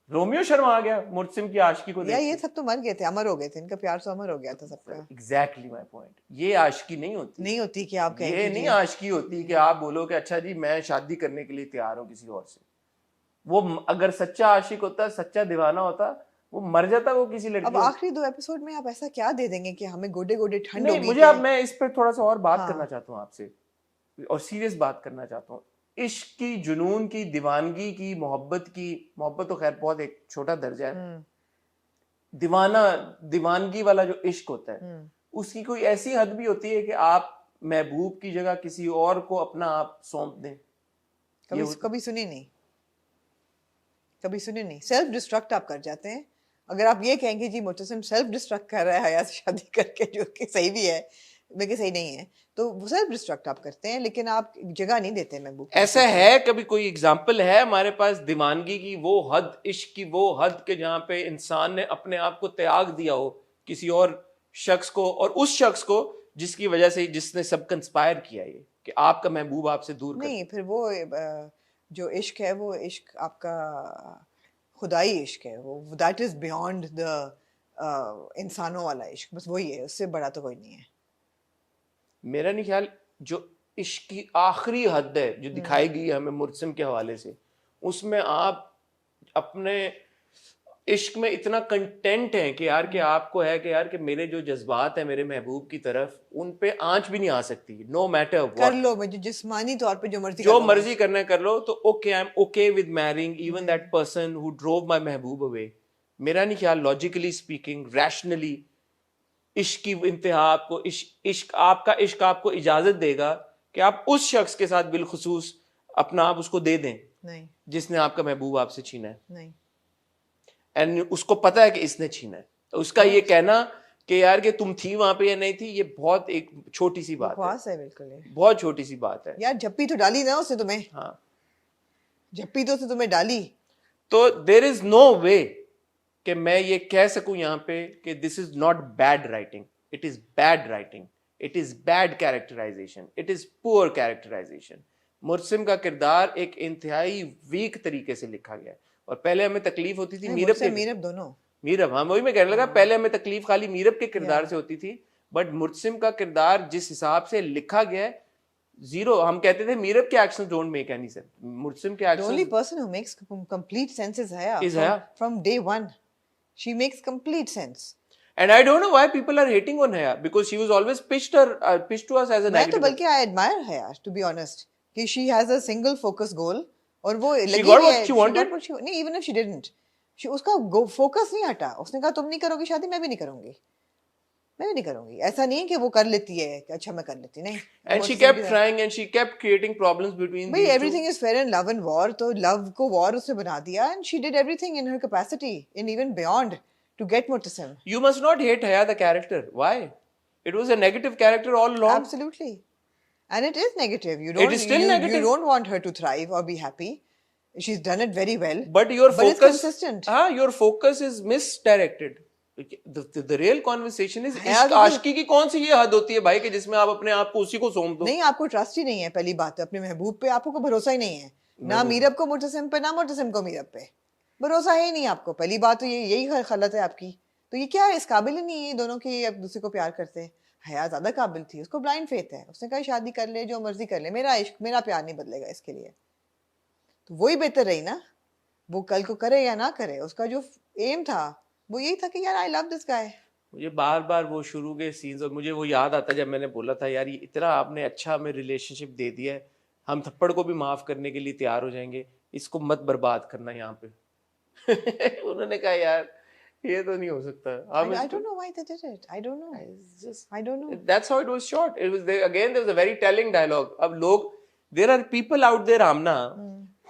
Romeo Sharma आ गया मुर्सिम की आशिकी को या देख ये के। सब तो मर गए थे, अमर हो गए थे, इनका प्यार तो अमर हो गया था सबका। Exactly my point. ये आशिकी नहीं होती। नहीं होती कि आप कहें ये कि नहीं जी, आशिकी होती कि आप बोलो कि अच्छा जी मैं शादी करने के लिए तैयार हूँ किसी और से। वो अगर सच्चा आशिक होता, सच्चा दीवाना होता, वो मर जाता वो किसी लड़की अब आखिरी 2 एपिसोड में आप ऐसा क्या दे देंगे कि हमें गोडे गोडे ठंड नहीं, होगी मुझे कि- अब मैं इस पे थोड़ा सा और बात हाँ। करना चाहता हूँ आपसे, और सीरियस बात करना चाहता हूँ। इश्क की, जुनून की, दीवानगी की, मोहब्बत तो खैर बहुत एक छोटा दर्जा है। दीवानगी वाला जो इश्क होता है, उसकी कोई ऐसी हद भी होती है कि आप महबूब की जगह किसी और को अपना आप सौंप दें। कभी सुनी नहीं। सेल्फ डिस्ट्रक्ट आप कर जाते हैं। अगर आप ये कहेंगे जी मुतसिम सेल्फ डिस्ट्रक्ट कर रहा है हया से शादी करके, जो कि सही भी है, लेकिन सही नहीं है, तो वो सेल्फ डिस्ट्रक्ट आप करते हैं, लेकिन आप जगह नहीं देते महबूब को। ऐसा है कभी कोई एग्जाम्पल है हमारे पास दीवानगी की वो हद, इश्क की वो हद के जहां पे इंसान ने अपने आप को त्याग दिया हो किसी और शख्स को, और उस शख्स को जिसकी वजह से जिसने सब कंस्पायर किया ये कि आपका महबूब आपसे दूर कर। नहीं, फिर वो जो इश्क है वो इश्क आपका खुदाई इश्क है, वो दैट इज बियॉन्ड द इंसानों वाला इश्क, बस वही है, उससे बड़ा तो कोई नहीं है। मेरा नहीं ख्याल जो इश्क की आखिरी हद है जो दिखाई गई है हमें मुर्सिम के हवाले से, उसमें आप अपने इश्क में इतना कंटेंट है कि यार कि आपको है कि यार कि मेरे जो जज्बात है मेरे महबूब की तरफ, उन पे आंच भी नहीं आ सकती, नो मैटर कर व्हाट। लो, मुझे जिस्मानी तौर पे जो मर्जी जो कर लो मर्जी करना है कर लो, तो okay, I am okay with marrying even that person who drove my Mehboob away. मेरा नहीं ख्याल लॉजिकली स्पीकिंग, रैशनली इश्क की इंतहा आपको इश्क आपको इजाजत देगा कि आप उस शख्स के साथ बिलखुसूस अपना आप उसको दे दें नहीं, जिसने आपका महबूब आपसे छीना है, नहीं, एंड उसको पता है कि इसने छीना है। तो उसका ये कहना कि यार कि तुम थी वहां पे या नहीं थी, ये बहुत एक छोटी सी बात है, बकवास है बिल्कुल ये। बहुत छोटी सी बात है। यार झप्पी तो डाली ना उसने तुम्हें, हाँ, झप्पी तो उसने तुम्हें डाली। तो देर इज नो वे कि मैं ये कह सकूं यहां पे कि this is not bad writing, it is bad writing, it is bad characterisation, it is poor characterisation. मुर्सिम का किरदार एक इंतहाई वीक तरीके से लिखा गया है, और पहले हमें तकलीफ होती थी मीरब के, मीरब दोनों, मीरब, हाँ वही मैं कहने लगा, पहले हमें तकलीफ खाली मीरब के किरदार से होती थी, बट मुर्सिम का किरदार जिस हिसाब से लिखा गया है, जीरो। हम कहते थे मीरब के action don't make any sense, मुर्सिम के the only action person who makes complete sense is Haya. Is Haya. From day one, she makes complete sense. And I don't know why people are hating on Haya, because she was always pitched to us as a मैं तो negative. बल्कि I admire Haya, to be honest, कि she has a single focus goal, और वो She लगी got हुई what है, she wanted? got what she, नहीं, even if she didn't, उसका फोकस नहीं हटा, उसने कहा तुम नहीं करोगी शादी, मैं भी नहीं करूंगी, मैं भी नहीं करूंगी। ऐसा नहीं कि वो कर लेती है कि अच्छा मैं कर लेती, नहीं। And she kept trying and she kept creating problems between भाई these everything is fair in love and war, तो love को war उसने बना दिया, and she did everything in her capacity and even beyond to get Muttasim. two. You must not hate Haya the character. Why? It was a negative character all along. Absolutely. And it is negative. You don't, is still negative. You don't want her to thrive or be happy. She's done it very well. But your But focus, it's consistent. your focus is misdirected. The real conversation is Haya इश्क आशिकी की कौन सी ये हद होती है भाई कि जिसमें आप अपने आप को उसी को सौंप दो। नहीं, आपको ट्रस्ट ही नहीं है, पहली बात है, अपने महबूब पे आपको कोई भरोसा ही नहीं है, ना मीरब को मुर्तसिम पे, ना मुर्तसिम को मीरब पे, भरोसा है ही नहीं आपको। पहली बात तो यही गलत है आपकी। तो ये क्या है, इस काबिल ही नहीं है दोनों की एक दूसरे को प्यार करते। हया ज्यादा काबिल थी, उसको ब्लाइंड फेथ है, उसने कहा शादी कर ले, जो मर्जी कर ले, मेरा इश्क मेरा प्यार नहीं बदलेगा इसके लिए। तो वही बेहतर रही ना, वो कल को करे या ना करे, उसका जो एम था वो यही था कि यार आई लव दिस गाय। मुझे बार बार वो शुरू के सीन्स, और मुझे वो याद आता है जब मैंने बोला था यार ये इतना आपने अच्छा हमें रिलेशनशिप दे दिया है, हम थप्पड़ को भी माफ करने के लिए तैयार हो जाएंगे, इसको मत बर्बाद करना यहाँ पे। उन्होंने कहा यार ये तो नहीं हो सकता। I don't know why they did it. I don't know. I don't know. That's how it was shot. It was there, again there was a very telling dialogue. अब लोग, there are people out there Amna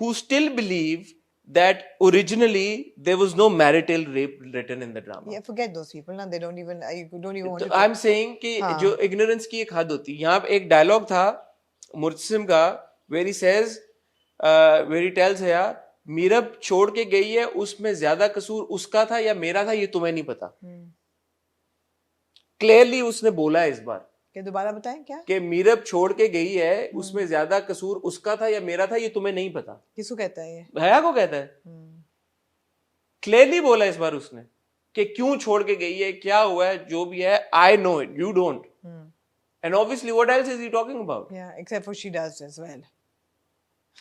who still believe that originally there was no marital rape written in the drama. Yeah, forget those people. Now they don't even. You don't even want तो to. I'm saying कि जो ignorance की एक हद होती है, यहाँ पे एक डायलॉग था मुर्तसिम का, where he says, where he tells Haya, Meerab छोड़ के गई है, उसमें ज्यादा कसूर उसका था या मेरा था ये तुम्हें नहीं पता। क्लियरली उसने बोला है इस बार क्या, दोबारा बताएं क्या, कि मीरब छोड़ के गई है, उसमें ज्यादा कसूर उसका था या मेरा था ये तुम्हें नहीं पता। किसको कहता है ये? हया को कहता है, क्लियरली बोला इस बार उसने कि क्यों छोड़ के गई है, क्या हुआ है, जो भी है, I know it, you don't. And obviously what else is he talking about? Yeah, except for she does as well.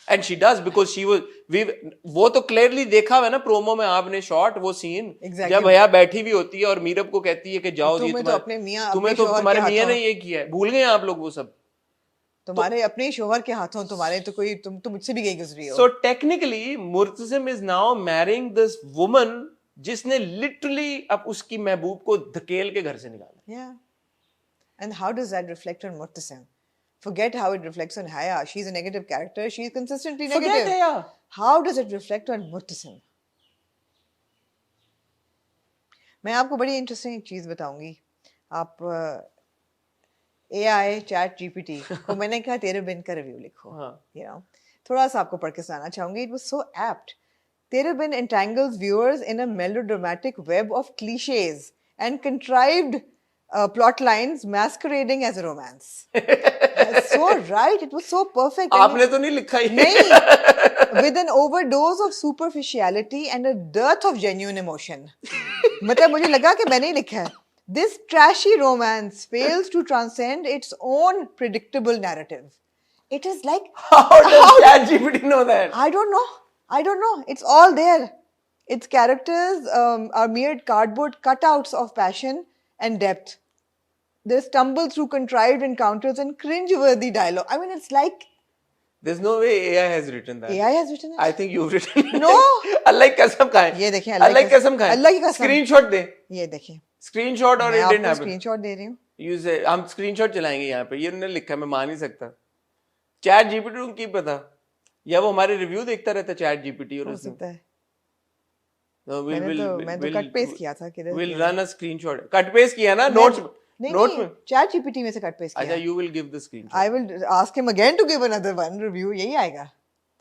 And she does because she वो तो क्लियरली देखा हुआ है ना प्रोमो में आपने शॉट, वो सीन Exactly. जब हया बैठी हुई होती है और मीरब को कहती है कि जाओ जी, तुम्हें तो अपने मियां, तुम्हें अपने तो शौहर तुम्हारे के मियां ने हाथों- ये किया है, भूल गए आप लोग वो सब। तुम्हारे अपने ही शोहर के हाथों, तुम्हारे तो कोई, तुम तो मुझसे भी गई गुजरी हो। So technically, Murtasim is now marrying this woman जिसने literally अब उसकी महबूब को धकेल के घर से निकाला। Yeah. And how does that reflect on Muttasim? Forget how it reflects on Haya. She's a negative character. She's consistently Forget negative. Haya. How does it reflect on Muttasim? मैं आपको बड़ी इंटरेस्टिंग एक चीज़ बताऊंगी। आप AI चैट जीपीटी को मैंने कहा तेरे बिन का रिव्यू लिखो, हाँ you know, थोड़ा सा आपको पढ़ के सुनाना चाहूंगी. It was so apt. तेरे बिन entangles viewers in a melodramatic web of cliches and contrived plot lines masquerading as a romance. That's so right. It was so perfect. And आपने तो नहीं लिखा ये? नहीं, with an overdose of superficiality and a dearth of genuine emotion. मतलब मुझे लगा कि मैंने ही लिखा है. This trashy romance fails to transcend its own predictable narrative. It is like, How does ChatGPT know that? I don't know. I don't know. It's all there. Its characters are mere cardboard cutouts of passion and depth. They stumble through contrived encounters and cringe-worthy dialogue. I mean, it's like There's no way AI has written that. AI has written it. I think you've written it. No. अल्लाह की कसम खाएं. ये देखें, अल्लाह की कसम खाएं. अल्लाह की कसम. स्क्रीनशॉट दे. ये देखिए, स्क्रीनशॉट और मैं it didn't आपको happen. स्क्रीनशॉट दे रही हूँ. हम स्क्रीनशॉट चलाएंगे यहाँ पे. ये उन्होंने लिखा है, मैं मान नहीं सकता. चैट जीपीटी को की पता, या वो हमारे रिव्यू देखता रहता चैट जीपीटी और हो उसमें. सकता है. No, मैंने तो कट पेस्ट किया था किधर. We'll run a screenshot. Cut paste किया ना नोट्स नहीं नोट्स नहीं, में. चैट जीपीटी में से कट पेस्ट अच्छा, किया. you will give the screenshot. I will ask him again to give another one review. यही आएगा.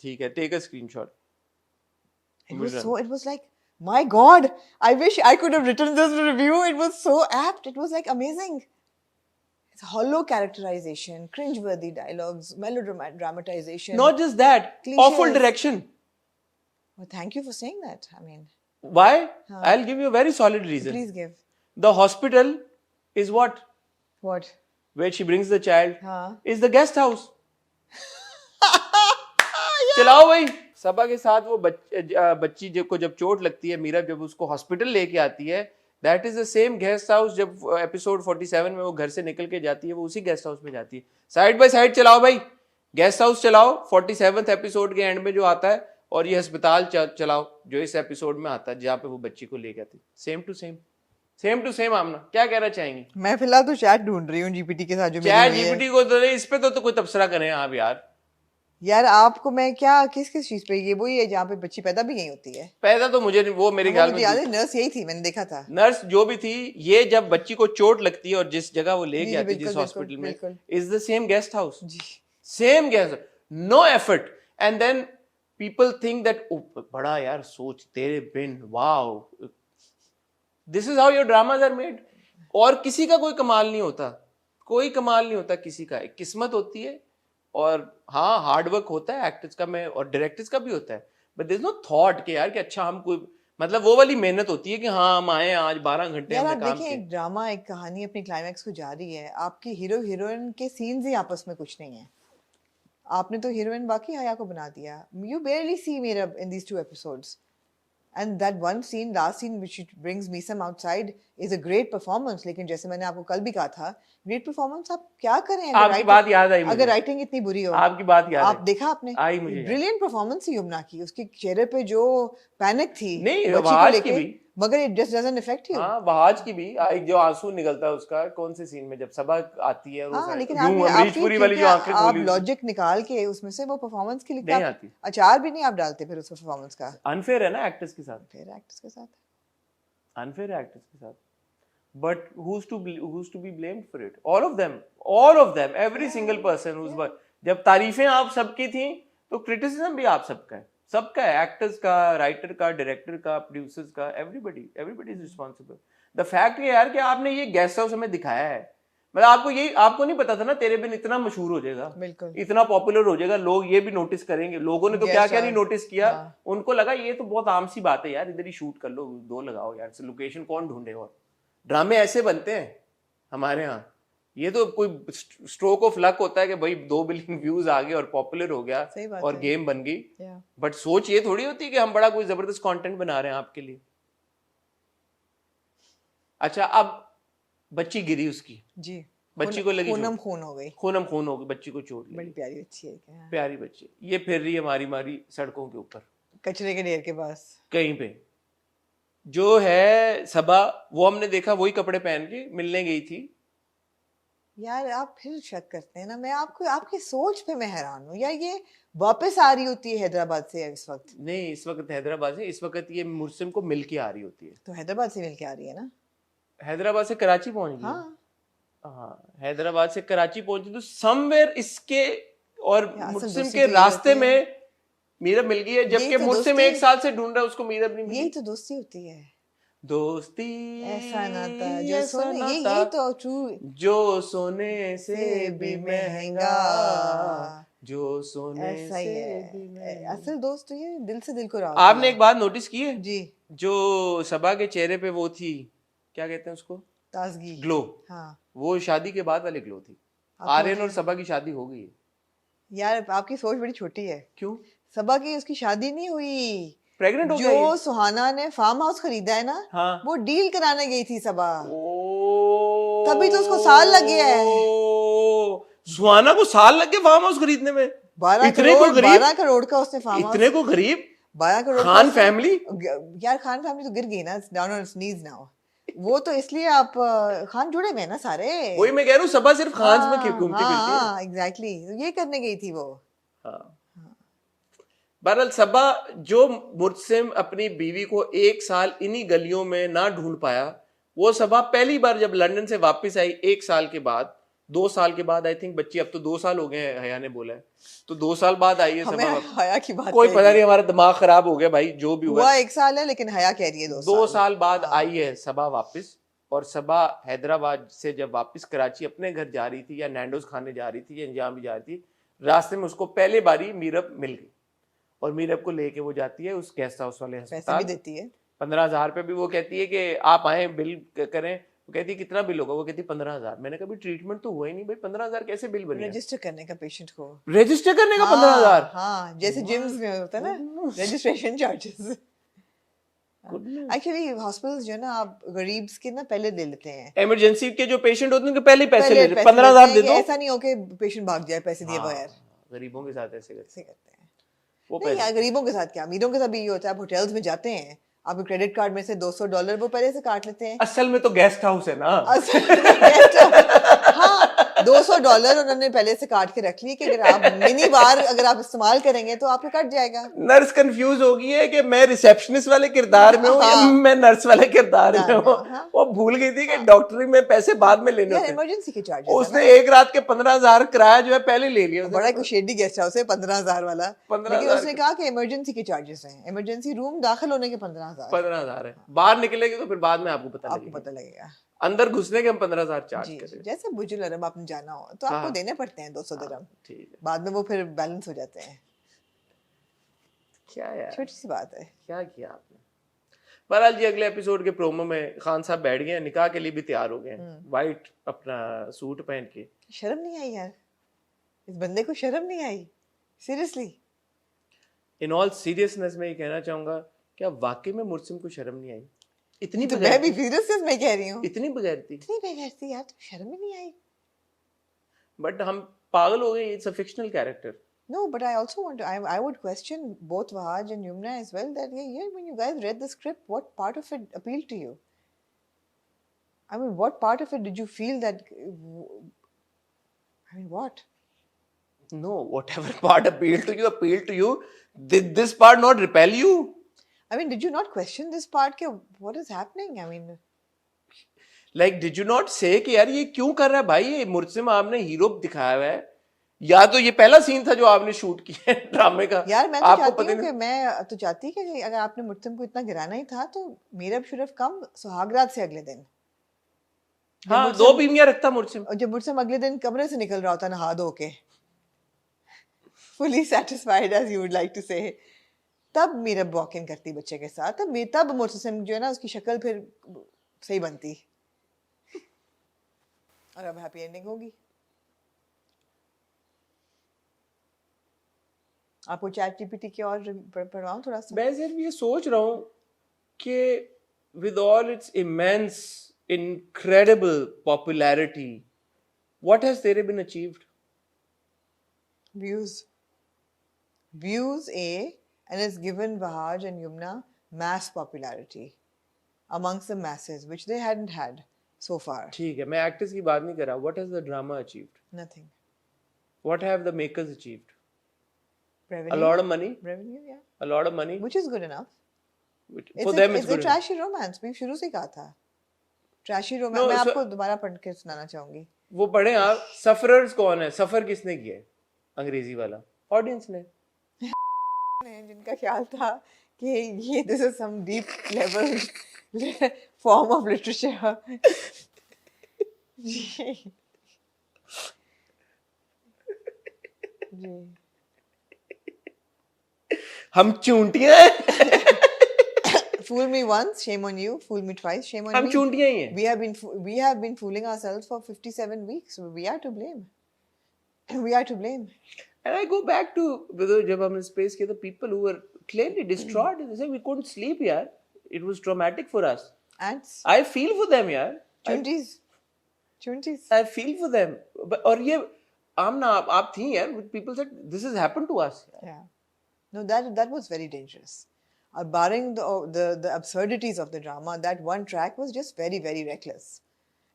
ठीक है, take a screenshot. It was like, my God, I wish I could have written this review. It was so apt. It was like amazing. It's hollow characterization, cringeworthy dialogues, melodramatization. Not just that, Cliches. awful direction. Well, thank you for saying that. I mean, Why? I'll give you a very solid reason. please give. The hospital is what? What? Where she brings the child हाँ. is the guest house. चलाओ भाई. सबा के साथ वो बच्ची को जब चोट लगती है, मीरा जब उसको हॉस्पिटल लेके आती है, that is the same guest house. जब एपिसोड 47 में वो घर से निकल के जाती है, वो उसी गेस्ट हाउस में जाती है. साइड बाय साइड चलाओ भाई. गेस्ट हाउस चलाओ 47th एपिसोड के एंड में जो आता है, और ये अस्पताल चलाओ जो इस एपिसोड में आता है जहाँ पे वो बच्ची को लेके आती है. Same to same. आमना क्या कहना चाहेंगी? मैं फिलहाल तो चैट ढूंढ रही हूँ जीपीटी के साथ जो चैट मिली हुई है. जीपीटी को तो नहीं, इस पे तो कोई तबसरा करें आप यार. यार आपको मैं क्या किस चीज पे, ये वही है जहाँ पे बच्ची पैदा भी यही होती है. पैदा तो मुझे नहीं, वो मेरे ख्याल में याद है, नर्स यही थी, मैंने देखा था. नर्स जो भी थी, ये जब बच्ची को चोट लगती है और जिस जगह वो ले जी, जाती है, बिल्कुल, जिस बिल्कुल, हॉस्पिटल में, बिल्कुल. Is the same guest house. जी. Same guest, no effort. And then people think that बड़ा यार सोच Tere Bin, wow, this is how your dramas are made. और किसी का कोई कमाल नहीं होता, कोई कमाल नहीं होता किसी का. एक किस्मत होती है, और हाँ हार्डवर्क होता है एक्टर्स का में और डायरेक्टर्स का भी होता है, but there is no thought कि यार कि अच्छा हम कोई, मतलब वो वाली मेहनत होती है कि हाँ हम आए आज 12 घंटे यार आप हमने काम देखिए, किया. एक ड्रामा, एक कहानी अपनी क्लाइमैक्स को जा रही है. आपकी हीरो हीरोइन के सीन्स ही आपस में कुछ नहीं है. आपने तो हीरोइन बाकी हया को बना दिया. You barely see Meera in these 2 episodes. And that one scene, last scene, which brings Meesam outside, is a great performance. लेकिन जैसे मैंने आपको कल भी कहा था, great performance आप क्या करें? आपकी बात याद आई मुझे. अगर राइटिंग इतनी बुरी हो. आपकी बात याद आप देखा आपने? आई मुझे. ब्रिलियंट परफॉर्मेंस थी यमुना की. उसके चेहरे पे जो पैनिक थी नहीं, बच्ची को वहाज लेके, की भी. मगर it just doesn't affect you. हाँ, वहाज की भी जो आंसू निकलता है उसका, कौन से सीन में जब सबा आती है और हाँ, लेकिन यूं अमरीशपुरी वाली जो आंखें आप खोली, लॉजिक निकाल के उसमें से वो परफॉर्मेंस के लिए नहीं आती. अचार भी नहीं आप डालते फिर उस परफॉर्मेंस का. अनफेयर है ना एक्टर्स के साथ, फिर एक्टर्स के साथ अनफेयर है एक्टर्स के साथ. But who's to be blamed for it? All of them, every single person who's जब तारीफें आप सबकी थी, तो क्रिटिसिज्म भी आप सबका है. सबका है, एक्टर्स का, राइटर का, डायरेक्टर का, प्रोड्यूसर्स का, everybody is responsible. The fact ये यार कि आपने ये गेस्ट हाउस हमें दिखाया है, मतलब आपको नहीं पता था ना तेरे बिन इतना मशहूर हो जाएगा, बिल्कुल इतना पॉपुलर हो जाएगा, लोग ये भी नोटिस करेंगे. लोगों ने तो क्या क्या नहीं नोटिस किया. हाँ. उनको लगा ये तो बहुत आम सी बात है यार, इधर ही शूट कर लो, 2 लगाओ यार, लोकेशन कौन ढूंढे. और ड्रामे ऐसे बनते हैं हमारे यहाँ. ये तो कोई स्ट्रोक ऑफ लक होता है कि भाई 2 बिलियन व्यूज आ गए और पॉपुलर हो गया और गेम बन गई. बट सोच ये थोड़ी होती है कि हम बड़ा कोई जबरदस्त कंटेंट बना रहे हैं आपके लिए. अच्छा, अब बच्ची गिरी उसकी जी, बच्ची को लगी खूनम खून हो गई, बच्ची को चोट लगी. बड़ी प्यारी बच्ची है क्या? प्यारी बच्ची. ये फिर रही है मारी सड़कों के ऊपर, कचरे के ढेर के पास कहीं पे. जो है सबा, वो हमने देखा वही कपड़े पहन के मिलने गई थी. यार आप फिर शक करते हैं ना. मैं आपकी सोच पे मैं हैरान हूँ यार. ये वापस आ रही होती है हैदराबाद से इस वक्त? नहीं, इस वक्त हैदराबाद से, इस वक्त ये मुर्सिम को मिल के आ रही होती है. तो हैदराबाद से मिल के आ रही है ना? हैदराबाद से कराची पहुंच गई. हाँ, हाँ, हैदराबाद से कराची पहुंची तो समवेयर इसके और असल मुर्सिम दोस्ती के तो ये रास्ते होती है। में मीरब मिल गई है, यही जबकि तो मुर्सिम दोस्ती 1 साल से ढूंढ रहा है उसको, मीरब नहीं यही मिली। तो दोस्ती होती है, दोस्ती ऐसा नाता जो ऐसा सोने, नाता यही तो ट्रू जो सोने से से भी भी महंगा, महंगा, जो सोने ऐसा ही से है। भी महंगा। असल दोस्त तो ये दिल से दिल को राह आपने एक बात नोटिस की है, जी, जो सबा के चेहरे पे वो थी, क्या कहते हैं उसको, ताजगी, ग्लो, हाँ वो शादी के बाद वाली ग्लो थी। आपको आर्यन क्या- और सबा की शादी हो गई है। यार आपकी सोच बड़ी छोटी है। क्यों? सबा की उसकी शादी नहीं हुई, प्रेग्नेंट हो गया जो ये? सुहाना ने फार्म हाउस खरीदा है ना, हाँ। वो डील कराने गई थी सबा, ओ, तभी तो उसको साल लग गया है। सुहाना को साल लग गए फार्म हाउस खरीदने में? 12 इतने को करोड़ गरीब, 12 करोड़ का उसने फार्म हाउस, इतने को गरीब 12 करोड़ का खान उसने- फैमिली। यार खान फैमिली तो गिर गई ना, डाउन ऑन नीज नाउ। वो तो इसलिए आप खान जुड़े हुए हैं ना सारे। वही मैं कह रहा हूँ, सबा सिर्फ खान में घूमती फिरती है। हाँ एग्जैक्टली, ये करने गई थी वो। हाँ। बहरहाल सबा, जो मुर्सिम अपनी बीवी को 1 साल इन्हीं गलियों में ना ढूंढ पाया, वो सबा पहली बार जब लंदन से वापस आई 1 साल के बाद, 2 साल के बाद, आई थिंक बच्ची, अब तो 2 साल हो गए हैं, हया ने बोला है, तो 2 साल बाद आई है हमें सबा। हया की बात कोई कहेगी। पता नहीं, हमारा दिमाग खराब हो गया भाई, जो भी हुआ। हुआ 1 साल है लेकिन हया कह रही है 2 2 साल। साल बाद आई है सबा वापस, और सबा हैदराबाद से जब वापस कराची अपने घर जा रही थी, या नैंडोज खाने जा रही थी, या जहाँ भी जा रही थी, रास्ते में उसको पहले बारी मीरब मिल गई, और मीरब को लेके वो जाती है उस गेस्ट हाउस वाले पैसे भी अस्पताल। देती है 15,000 रुपये भी वो कहती है कि आप आए बिल करें। वो कहती है कितना बिल होगा? वो कहती है 15,000। मैंने कहा ट्रीटमेंट तो हुआ ही नहीं भाई, 15,000 कैसे बिल बनेगा? रजिस्टर करने का पेशेंट को, रजिस्टर करने का हाँ, 15,000? हाँ जैसे जिम्स में होता है ना रजिस्ट्रेशन चार्जेस। एक्चुअली हॉस्पिटल्स जो है ना, आप गरीब्स के ना पहले ले लेते हैं, इमरजेंसी के जो पेशेंट होते हैं उनके पहले ही पैसे पहले ले पैसे 15,000 लेते दे हैं कि दो। ऐसा नहीं हो कि पेशेंट भाग जाए पैसे दिए हाँ, बगैर। गरीबों के साथ ऐसे करते ऐसे करते हैं। वो नहीं पैसे। यार, गरीबों के साथ क्या, अमीरों के साथ भी ये होता है। आप होटल्स में जाते हैं, आपके क्रेडिट कार्ड में से $200 वो पहले से काट लेते हैं। असल में तो गेस्ट हाउस है ना। हाँ, $200 उन्होंने पहले से काट के रख लिए कि अगर आप मिनी बार अगर आप इस्तेमाल करेंगे तो आपको कट जाएगा। नर्स कंफ्यूज हो गई है कि मैं रिसेप्शनिस्ट वाले किरदार में हूँ या हाँ। मैं नर्स वाले किरदार में हूँ। हाँ। वो भूल गई थी कि डॉक्टरी में पैसे बाद में लेने यार होते हैं। इमरजेंसी के चार्जेस उसने एक रात के 15,000 किराया जो है पहले ले लिया उसने। बड़ा कुछ शेडी गेस्ट हाउस है 15,000 वाला, 15,000 लेकिन उसने कहा कि इमरजेंसी के चार्जेस हैं, इमरजेंसी रूम दाखिल होने के 15,000 15,000 है, बाहर निकलेगी तो फिर बाद में आपको पता आपको लगेगा। पता लगेगा। अंदर घुसने के हम 15,000 चार्ज जी, कर रहे हैं। जैसे बुजुल अरब आपने जाना हो तो आपको हाँ। देने पड़ते हैं 200 दिरहम, ठीक है। बाद में वो फिर बैलेंस हो जाते हैं। क्या यार, छोटी सी बात है। क्या किया आपने। बहरहाल जी, अगले एपिसोड के प्रोमो में खान साहब बैठ गए हैं, निकाह के लिए भी तैयार हो गए हैं, व्हाइट अपना सूट पहन के। शर्म नहीं आई यार, इस बंदे को शर्म नहीं I seriously. In all seriousness में ये कहना चाहूंगा, क्या वाकई में मुर्सिम को शर्म नहीं आई? इतनी तो मैं भी सीरियसनेस में कह रही हूँ, इतनी बगैरती। इतनी बेगैरती यार, तो शर्म ही नहीं आई। बट हम पागल हो गए, it's a fictional character. No, but I also want to. I would question both Wahaj and Yumna as well. That yeah, when you guys read the script, what part of it appealed to you? I mean, what part of it did you feel that? I mean, what? No, whatever part appealed to you. Did this part not repel you? I mean, did you not question this part? Ke, what is happening? I mean, Like, did you not say कि यार ये क्यों कर रहा है भाई? ये मुर्सिम आपने हीरो दिखाया हुआ है, या तो ये पहला सीन था जो आपने शूट किया है ड्रामे का? यार मैं तो आपको चाहती पता हूँ कि नहीं। मैं तो चाहती कि अगर आपने मुर्तम को इतना गिराना ही था तो मीरब शुरफ कम सुहागरात से अगले दिन। हाँ, 2 बीवियां रखता मुर्सिम। और जब मुर्तम अगले दिन कमरे से निकल रहा होता नहा धो के, fully satisfied as you would like to say, तब मीरब वॉक इन करती बच्चे के साथ, तब मुर्तसिम जो है ना उसकी शक्ल फिर सही बनती और अब हैप्पी एंडिंग होगी। आपको चैट जीपीटी के और पढ़वाऊं थोड़ा सा? मैं सिर्फ ये सोच रहा हूँ कि with all its immense, incredible popularity, what has there been achieved? Views A, and it's given Wahaj and Yumna mass popularity amongst the masses, which they hadn't had so far. ठीक है, मैं एक्टर्स की बात नहीं कर रहा. What has the drama achieved? Nothing. What have the makers achieved? Revenue. A lot of money. Revenue, yeah. A lot of money. Which is good enough. For them, it's a good. trashy romance. We शुरू से कहा था. ट्रैशी No, रोमांस मैं so- आपको दोबारा पढ़ के सुनाना चाहूंगी. वो पढ़े आप. सफरर्स कौन है? सफर किसने किया है? अंग्रेजी वाला ऑडियंस ने. जिनका ख्याल था कि ये this is some deep level form of literature. जी जी. हम चूंटियां हैं. Fool me once, shame on you. Fool me twice, shame on हम me. चूंटियां ही हैं. We have been fooling ourselves for 57 weeks. So we are to blame. We are to blame. And I go back to जब हमने स्पेस किया, the people who were clearly distraught, they said we couldn't sleep यार. It was traumatic for us. Ants, I feel for them यार. chunties, chunties. I feel for them. और ये आमना आप थी यार. People said this has happened to us. Yeah. No, that was very dangerous. Barring the absurdities of the drama, that one track was just very, very reckless.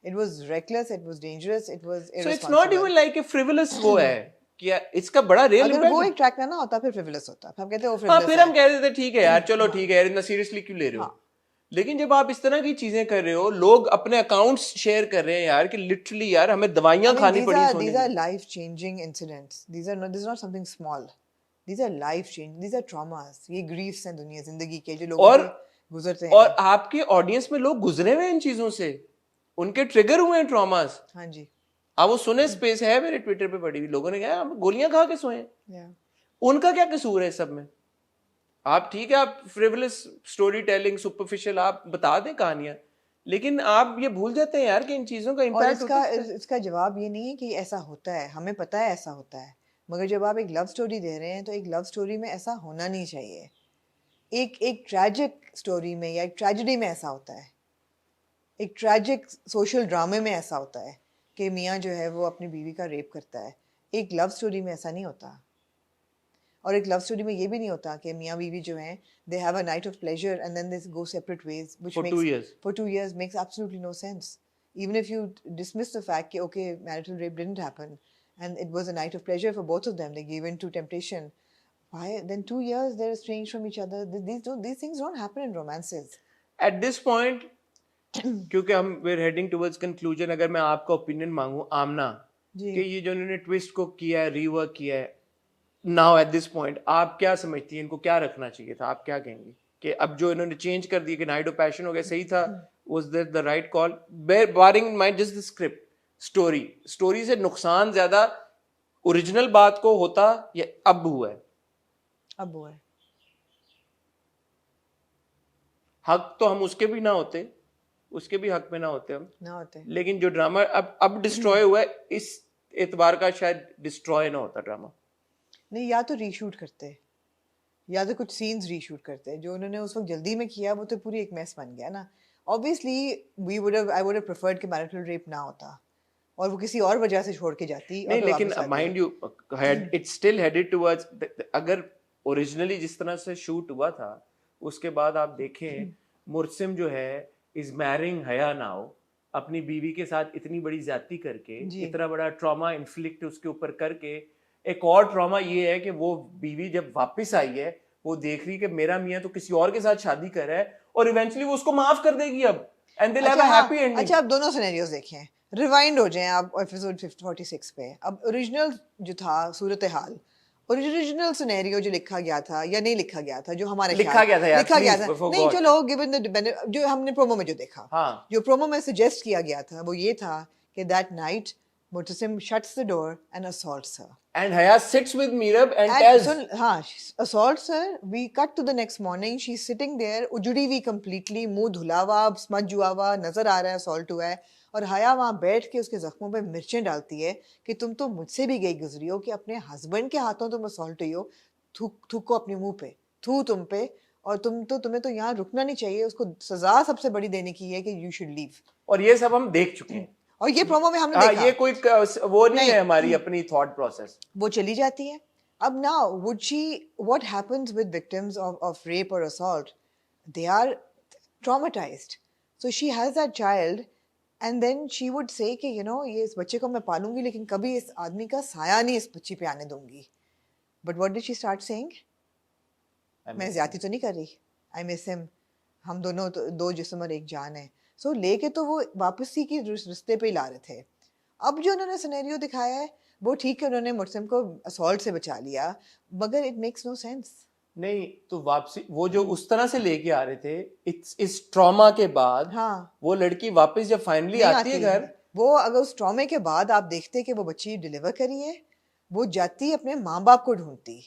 It was reckless, it was dangerous, it was So it's irresponsible. not even like a frivolous वो है कि यार इसका बड़ा real अगर वो impact. एक ट्रैक ना होता फिर frivolous होता. हम कहते हैं वो हाँ frivolous फिर है. हम कह देते ठीक है यार, चलो ठीक है यार, इतना सीरियसली क्यों ले रहे हो. लेकिन जब आप इस तरह की चीजें कर रहे हो, लोग अपने अकाउंट्स शेयर कर रहे हैं यार कि लिटरली यार हमें दवाइयां खानी पड़ी सोने These are की. life-changing incidents. This is not something small. These are life-changing. These are traumas. ये griefs हैं दुनिया जिंदगी के जो लोगों और के गुजरते और हैं. आपके ऑडियंस में लोग गुजरे हुए हैं इन चीजों से, उनके ट्रिगर हुए हैं ट्रॉमास. हाँ जी. आप वो सुने, स्पेस है मेरे ट्विटर पे पड़ी हुई, लोगों ने कहा हम गोलियां खा के सोए हैं. Yeah. उनका क्या कसूर है इस सब में? आप ठीक है, आप फ्रिवलस स्टोरी टेलिंग, सुपरफिशियल आप बता दें कहानियां, लेकिन आप ये भूल जाते हैं यार कि इन चीजों का और इम्पैक्ट होता है. इसका जवाब ये नहीं है कि ऐसा होता है. हमें पता है ऐसा होता है, मगर जब आप एक लव स्टोरी दे रहे हैं तो एक लव स्टोरी में ऐसा होना नहीं चाहिए. एक ट्रैजिक स्टोरी में या एक ट्रेजेडी में ऐसा होता है. एक ट्रैजिक सोशल ड्रामे में ऐसा होता है कि मियाँ जो है वो अपनी बीवी का रेप करता है. एक लव स्टोरी में ऐसा नहीं होता. और एक लव स्टोरी में ये भी नहीं होता कि मियाँ बीवी जो हैं they have a night of pleasure and then they go separate ways, which For makes 2 years. for 2 years makes absolutely no sense. Even if you dismiss the fact that okay, marital rape didn't happen and it was a night of pleasure for both of them, they gave in to temptation. Why then 2 years they're estranged from each other? These things don't happen in romances. At this point क्योंकि हम we're heading towards conclusion, अगर मैं आपका ओपिनियन मांगू आमना जी. कि ये जो इन्होंने ट्विस्ट को किया है, रीवर्क किया है, नाउ एट दिस पॉइंट आप क्या समझती हैं, इनको क्या रखना चाहिए था? आप क्या कहेंगी कि अब जो इन्होंने चेंज कर दिया कि नाइट ऑफ पैशन हो गया, सही था? Was that the right call? Bearing in mind just the script, story से नुकसान ज्यादा ओरिजिनल बात को होता या अब हुआ है? अब वो है. हक तो हम उसके भी ना होते, उसके भी हक में ना होते हम, ना होते. लेकिन जो ड्रामा अब डिस्ट्रॉय हुआ है, इस एतबार का शायद डिस्ट्रॉय ना होता ड्रामा. नहीं, या तो रीशूट करते या तो कुछ सीन्स रीशूट करते. जो उन्होंने उस वक्त जल्दी में किया वो तो पूरी एक मैस बन गया ना. Obviously I would have preferred कि मैरिटल रेप ना होता और वो किसी और वजह से छोड़ के जाती. और नहीं, फिर लेकिन वापस आती. Mind you it's still headed towards, अगर ओरिजिनली जिस तरह से शूट हुआ था उसके बाद आप देखें मुर्सिम जो है इज मैरिंग हया नाउ, अपनी बीवी के साथ इतनी बड़ी ज्यादती करके, जी. इतना बड़ा ट्रॉमा इन्फ्लिक्ट उसके ऊपर करके. एक और ट्रॉमा ये है कि वो बीवी जब वापस आई है वो देख रही कि मेरा मियां तो किसी और के साथ शादी कर रहा है और इवेंचुअली वो उसको माफ कर देगी अब, and they have a happy ending. अच्छा, आप दोनों सिनेरियोज देखें. रिवाइंड हो जाएं आप एपिसोड 46 पे. अब ओरिजिनल जो था सूरत हाल, ओरिजिनल सिनेरियो जो लिखा गया था या नहीं लिखा गया था, जो हमारे लिखा गया था यार, लिखा गया please, था. for नहीं God. चलो, गिवन द जो हमने प्रोमो में जो देखा, हाँ. जो प्रोमो में सजेस्ट किया गया था वो ये था कि that night Mutasim shuts the door and assaults her. And Haya sits with Meerab and And tells, so, हाँ, assaults her. We cut to the next morning. She's sitting there, उजड़ी हुई completely, मुंह धुला हुआ, स्मज हुआ हुआ, नजर आ रहा है assault हुआ है. और हया वहाँ बैठ के उसके जख्मों पे मिर्चें डालती है कि तुम तो मुझसे भी गई गुजरी हो कि अपने हस्बैंड के हाथों तुम assault हुई हो. थूको अपने मुंह पे, थू तुम पे, और तुम्हें तो यहाँ रुकना नहीं चाहिए. उसको सजा सबसे बड़ी देने की है कि you should leave. और ये सब हम देख चुके हैं. और ये प्रोमो में हमने हाँ, देखा. ये कोई वो नहीं नहीं. है हमारी अपनी थॉट प्रोसेस. वो चली जाती है. अब now would she, what happens with victims of rape or assault? They are traumatized. So she has that child and then she would say कि you know ये इस बच्चे को मैं पालूंगी लेकिन कभी इस आदमी का साया नहीं इस बच्ची पे आने दूंगी. But what did she start saying? मैं ज्यादती तो नहीं कर रही. I miss him. हम दोनों तो दो जिस्म और एक जान है. सो लेके तो वो वापसी की रिश्ते पे ही ला रहे थे। अब जो उन्होंने सिनेरियो दिखाया है वो ठीक है, उन्होंने मुर्सिम को असॉल्ट से बचा लिया, मगर इट मेक्स नो सेंस। नहीं तो वापसी वो जो उस तरह से लेके आ रहे थे, इस ट्रॉमा के बाद हाँ वो लड़की वापस जब फाइनली नहीं आती है घर, वो अगर उस ट्रॉमे के बाद आप देखते कि वो बच्ची डिलीवर करी है, वो जाती अपने माँ बाप को ढूंढती,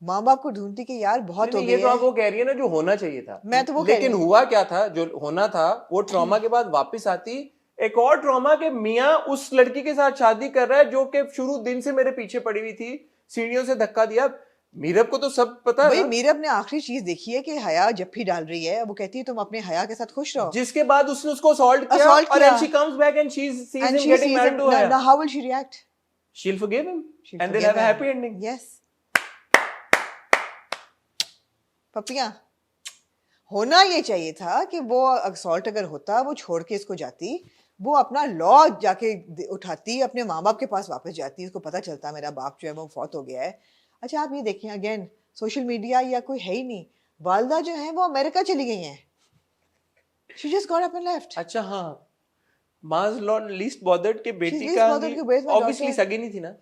माँ बाप को ढूंढती कि यार बहुत हो नहीं, गई ये तो है। आप वो कह रही है ना जो होना चाहिए था, मैं तो वो कह लेकिन रही हूँ। हुआ क्या था, जो होना था वो ट्रॉमा के बाद वापस आती, एक और ट्रॉमा के मियां उस लड़की के साथ शादी कर रहा है जो कि शुरू दिन से मेरे पीछे पड़ी हुई थी, सीढ़ियों से धक्का दिया। मीरब को तो सब पता है भाई ना। मीरब ने आखिरी चीज देखी है कि हया जफ्फी डाल रही है, वो कहती है तुम अपने हया के साथ खुश रहो। जिसके बाद उसने उसको असॉल्ट किया Assault और किया। and she comes back and she sees And him she getting sees married him. to Haya. Now how will she react? She'll forgive him She'll and they'll forgive have a him. happy ending. Yes. पपिया, होना ये चाहिए था कि वो असॉल्ट अगर होता वो छोड़ के इसको जाती, वो अपना लॉ जाके उठाती, अपने माँ बाप के पास वापस जाती, उसको पता चलता मेरा बाप जो है वो फौत हो गया है। अच्छा आप ये देखें, अगेन सोशल मीडिया या कोई है ही नहीं, वालदा जो है वो अमेरिका चली गई हैं, she just got up and left. अच्छा हाँ, माज नॉट लीस्ट बॉदर्ड के बेटी least का bothered कि where's my ऑब्वियसली daughter? सगी नहीं थी ना।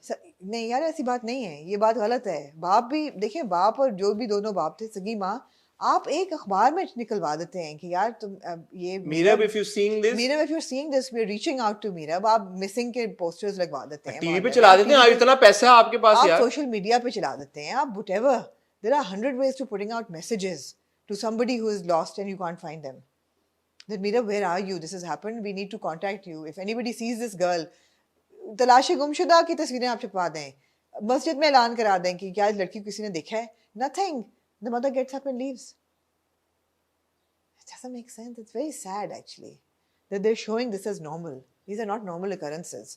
नहीं यार ऐसी बात नहीं है, ये बात गलत है। बाप भी देखिए, बाप और जो भी दोनों बाप थे, सगी माँ, आप एक अखबार में निकलवा देते हैं कि यार तुम ये Meerab if you seeing this, Meerab if you are seeing this we are reaching out to Meerab, आप मिसिंग के पोस्टर्स लगवा देते हैं, टीवी पे मोहल्ले चला में, देते हैं, TV अब पे- इतना पैसा है आपके पास आप यार। सोशल मीडिया पे चला देते हैं, आप whatever, there are 100 ways to putting out messages to somebody who is lost and you can't find them, that Meera, where are you, this has happened, we need to contact you, if anybody sees this girl, तलाशी गुमशुदा की तस्वीरें आप छपवा दें, मस्जिद में ऐलान करा दें कि क्या इस लड़की को किसी ने देखा है, nothing, the mother gets up and leaves. It doesn't make sense. It's very sad actually that they're showing this as normal. These are not normal occurrences.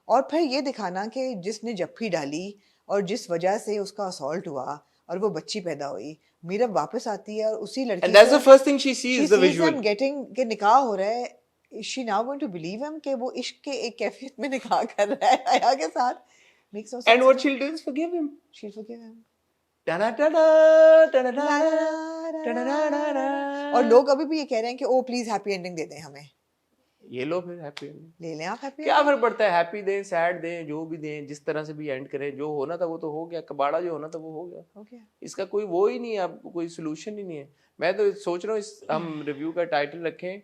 और फिर ये दिखाना कि जिसने जप्फी डाली और जिस वजह से उसका असॉल्ट हुआ और वो बच्ची पैदा हुई, मीरा वापस आती है और उसी लड़की And that's से the first thing she sees, she the sees visual. them getting के निकाह हो रहा है। Is she now going to believe him कि वो इश्क के एक कैफियत में निकाह कर रहा है हया के साथ? Makes no sense. And what she'll do is forgive him. She'll forgive him. Ta-da-da-da, ta-da-da-da, ta-da-da-da-da. और लोग अभी भी ये कह रहे हैं कि ओ प्लीज हैप्पी एंडिंग दे दें हमें। ये लो फिर हैप्पी एंडिंग, ले लें आप हैप्पी क्या फर्क पड़ता है, हैप्पी दें सैड दें जो भी दें, जिस तरह से भी एंड करें, जो होना था वो तो हो गया, कबाड़ा जो होना था वो हो गया, हो गया। इसका कोई वो ही नहीं है, अब कोई सोल्यूशन ही नहीं है। मैं तो सोच रहा हूँ इस हम रिव्यू का टाइटल रखें,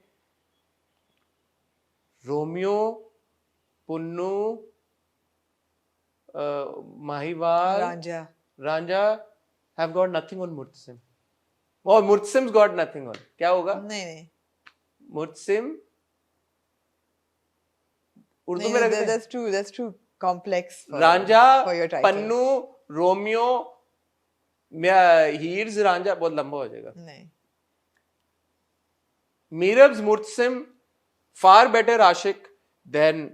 Romeo, Punnu, Mahiwal, Ranjha Ranjha have got nothing on Murtasim. और Murtasim's got nothing on. क्या होगा? नहीं Murtasim उर्दू नहीं में रखते हैं। that's too complex Ranjha, for your title. Pannu, Romeo, Heer's, Ranjha बहुत लंबा हो जाएगा। नहीं मीरब्स Murtasim far better आशिक than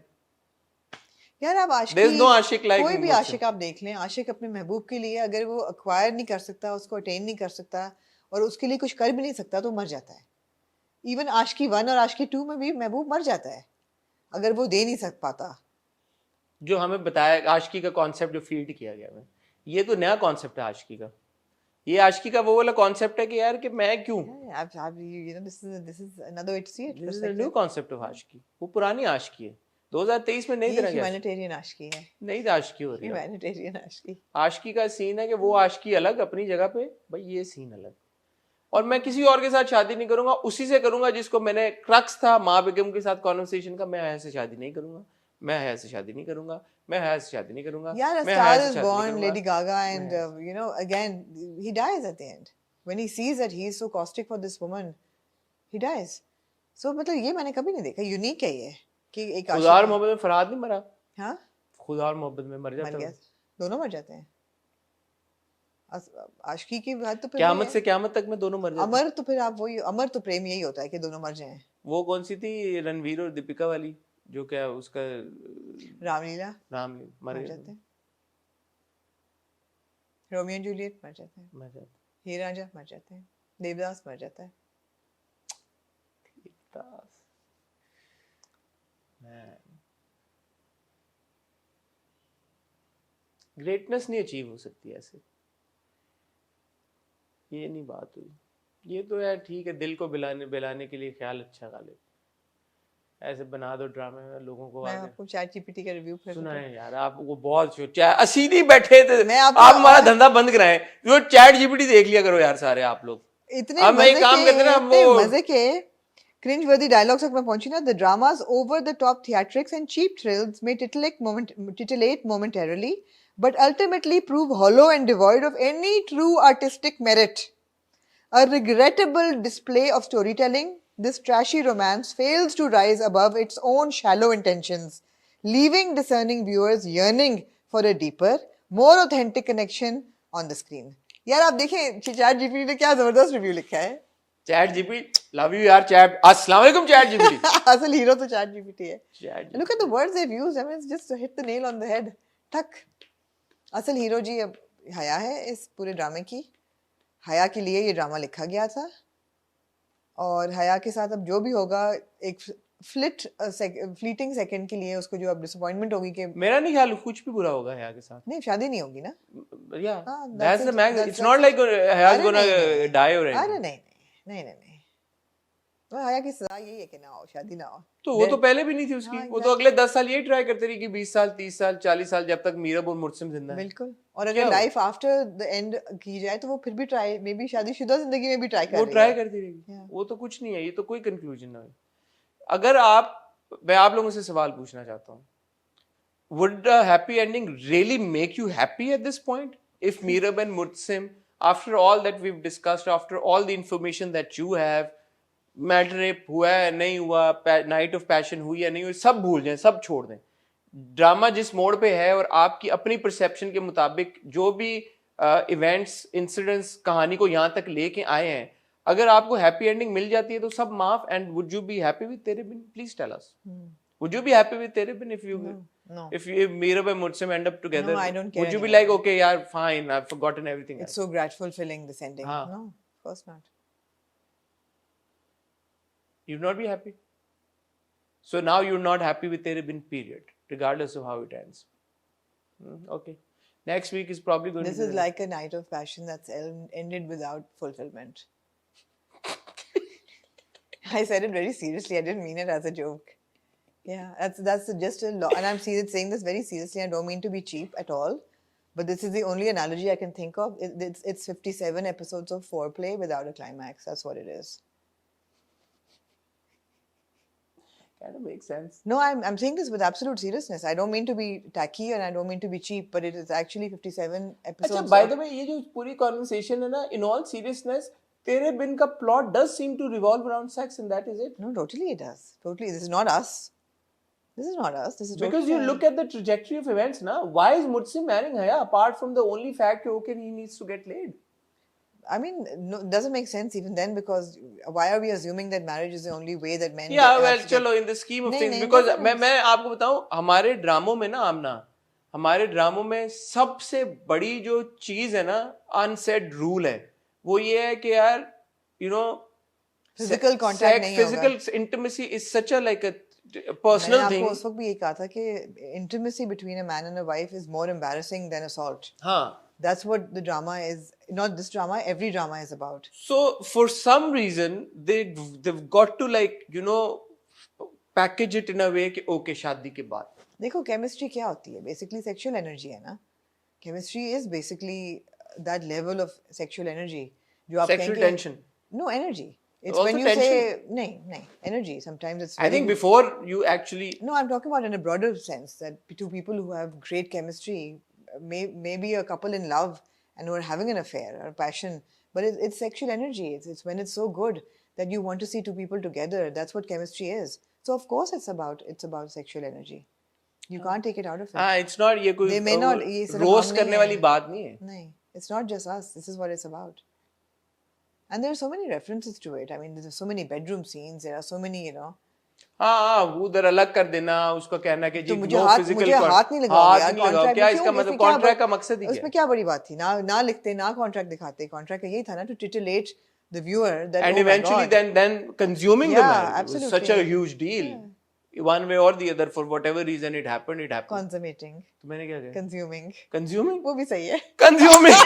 यार आप आशिकी, There's no आशिक like कोई भी Murtasim. आशिक आप देख लें, आशिक अपने महबूब के लिए अगर वो अक्वायर नहीं कर सकता, उसको अटेन नहीं कर सकता और उसके लिए कुछ कर भी नहीं सकता तो मर जाता है। इवन आशिकी 1 और आशिकी 2 में भी महबूब मर जाता है अगर वो दे नहीं सक पाता। जो हमें बताया आशिकी का कॉन्सेप्ट जो फीड किया गया है, ये तो नया कॉन्सेप्ट है आशिकी का। ये आशिकी का वो वाला कॉन्सेप्ट है कि यार कि मैं क्यों, this is another way to see it. This is a new concept of aashiqui. वो पुरानी आशिकी है, 2023 में नहीं ये तरह की ह्यूमैनिटेरियन आशिकी है, नहीं आशिकी हो रही है। ह्यूमैनिटेरियन आशिकी। आशिकी का सीन है कि वो आशिकी अलग अपनी जगह पे, भाई ये सीन अलग, और मैं किसी और के साथ शादी नहीं करूंगा, उसी से करूंगा जिसको मैंने क्रक्स था माँ बेगम के साथ कॉन्वर्सेशन का, मैं हया से शादी नहीं करूंगा, मैं हया से शादी नहीं करूंगा, मैं हया से शादी नहीं करूंगा। Yeah, a मैं star हया से is शादी नहीं born, करूंगा। Lady Gaga, and you know, again, he dies at the end when he sees that he is so caustic for this woman. He dies. So मतलब ये मैंने कभी नहीं देखा, यूनिक है ये कि एक खुदा और आशिक, मोहब्बत में फरहाद नहीं मरा, हाँ खुदा और मोहब्बत में मर मर जाता गया, है। दोनों मर जाते हैं। आशिकी की बात तो फिर क़यामत वही है। से क़यामत तक में दोनों मर जाते हैं। अमर तो फिर आप वही, अमर तो प्रेम यही होता है कि दोनों मर जाएं। वो कौन सी थी, रणवीर और दीपिका वाली, जो क्या उसका रामलीला नाम मर मर गया, जाते हैं, रोमियो एंड जूलियट मर जाते हैं, मर जाता हीर रांझा मर जाते हैं, देवदास मर जाता है। दास। ग्रेटनेस नहीं अचीव हो सकती ऐसे, ये नहीं बात हुई। ये तो यार ठीक है, दिल को बिलाने के लिए ख्याल अच्छा गालिब, ऐसे बना दो ड्रामे में लोगों को मैं आगे आपको चैट जीपीटी का रिव्यू फिर सुना है यार आप वो बहुत सीधी बैठे थे मैं आपको- आप हमारा धंधा बंद कराएं जो चैट जीपीटी देख लिया करो यार सारे आप लोग इतने अब मैं ये मजे काम के करते ना इतने वो मजे के क्रिंज वर्दी डायलॉग्स तक मैं पहुंची ना the dramas over the top theatrics and cheap thrills may titillate momentarily but ultimately prove hollow and devoid of any true artistic merit. A regrettable display of storytelling, this trashy romance fails to rise above its own shallow intentions, leaving discerning viewers yearning for a deeper, more authentic connection on the screen. यार आप देखें चैट जीपीटी ने क्या जबरदस्त रिव्यू लिखा है. चैट जीपीटी लव यू यार चैट अस्सलाम वालेकुम चैट जीपीटी असल हीरो तो चैट जीपीटी है. Chat Look at the words they've used. I mean, it's just hit the nail on the head. ठक. असल हीरो जी अब हया है इस पूरे ड्रामे की. हया के लिए ये ड्रामा लिखा गया था और हया के साथ अब जो भी होगा एक फ्लीटिंग सेकंड के लिए उसको जो अब डिसअपॉइंटमेंट होगी कि मेरा नहीं ख्याल कुछ भी बुरा होगा हया के साथ नहीं शादी नहीं होगी ना. yeah हाँ, that's the max that's- it's not like haya's अरे gonna नहीं, die or अरे anything नहीं नहीं नहीं नहीं वो हया की सजा यही है कि ना हो शादी ना हो. तो वो तो पहले भी नहीं थी उसकी हाँ, वो तो अगले 10 साल यही ट्राई करती रही कि 20 साल 30 साल 40 साल जब तक मीरब और मुर्सिम जिंदा है बिल्कुल. और क्या अगर हुआ? लाइफ आफ्टर द एंड की जाए तो वो फिर भी ट्राई मे बी शादीशुदा जिंदगी में भी ट्राई कर वो रही ट्राई है. करती रहेगी Yeah. वो तो कुछ नहीं है ये तो कोई कंक्लूजन ना है अगर मैं आप लोगों से सवाल पूछना चाहता हूँ would a happy ending really make you happy at this point if Mirab and Murtasim after all that we've discussed after all the information that you have matter rape हुआ है नहीं हुआ नाइट ऑफ पैशन हुई है नहीं हुई सब भूल जाएं सब छोड़ दें ड्रामा जिस मोड़ पे है और आपकी अपनी परसेप्शन के मुताबिक जो भी इवेंट्स इंसिडेंट्स कहानी को यहाँ तक लेके आए हैं अगर आपको हैप्पी एंडिंग मिल जाती है तो सब माफ and would you be happy with Tere Bin please tell us would you be happy with Tere Bin if you No. if Mirab and Murtasim end up together No, I don't care would you be anymore. like okay yeah fine I've forgotten everything It's else so grateful feeling this ending. हाँ. No, of course not. you'd not be happy so now you're not happy with Tere Bin period regardless of how it ends okay next week is probably going This to be is like a night of passion that's ended without fulfillment. I said it very seriously. I didn't mean it as a joke. Yeah, that's just a lot. And I'm saying this very seriously. I don't mean to be cheap at all. But this is the only analogy I can think of. It's 57 episodes of foreplay without a climax. That's what it is. kind of makes sense No, I'm saying this with absolute seriousness. I don't mean to be tacky and I don't mean to be cheap, but it is actually 57 episodes. अच्छा by the way ये जो पूरी conversation है ना in all seriousness तेरे बिन का plot does seem to revolve around sex and that is it No, totally it does. Totally. This is not us. This is not us. This is because you look at the trajectory of events now why is Murtasim marrying Haya apart from the only fact that okay he needs to get laid I mean, no, it doesn't make sense even then because why are we assuming that marriage is the only way that men yeah have well to चलो in the scheme of नहीं, things नहीं, because नहीं, मैं आपको बताऊं हमारे ड्रामों में ना आमना हमारे ड्रामों में सबसे बड़ी जो चीज है ना अनसेड रूल है वो ये है कि यार you know Physical contact नहीं होगा. physical intimacy is such a like a मैंने personal आपको thing उस वक्त भी ये कहा था कि intimacy between a man and a wife is more embarrassing than assault. हाँ That's what the drama is. Not this drama. Every drama is about. so for some reason they've got to like you know package it in a way कि okay शादी के बाद देखो chemistry क्या होती है? Basically sexual energy है ना? Chemistry is basically that level of sexual energy. जो आप sexual कहेंगे- tension No energy. It's Also when you tension. say नहीं energy. Sometimes it's. I think very- before you actually No, I'm talking about in a broader sense that two people who have great chemistry, maybe a couple in love and who are having an affair or passion, but it's sexual energy. It's when it's so good that you want to see two people together. That's what chemistry is. So of course it's about sexual energy. You can't take it out of it. हाँ it's not ये कोई They may not- ये सिर्फ रोस्ट हमने करने है। वाली बात नहीं है No, it's not just us. This is what it's about. And there are so many references to it. I mean, there's so many bedroom scenes. There are so many, you know. हाँ वो उधर अलग कर देना उसको कहना कि जी तो मुझे no हाथ physical मुझे हाथ नहीं लगाओ हाथ यार नहीं लगाओ कॉन्ट्रैक्ट क्या इसका मतलब कॉन्ट्रैक्ट का मकसद ही क्या उसमें क्या बड़ी बात थी ना लिखते ना कॉन्ट्रैक्ट दिखाते कॉन्ट्रैक्ट का यही था ना to titillate the viewer that and eventually then consuming the Yeah, marriage was such a absolutely. huge deal one way or the other for whatever reason it happened कंज्यूमेटिंग तो मैंने क्या कहा कंज्यूमिंग consuming वो भी सही है consuming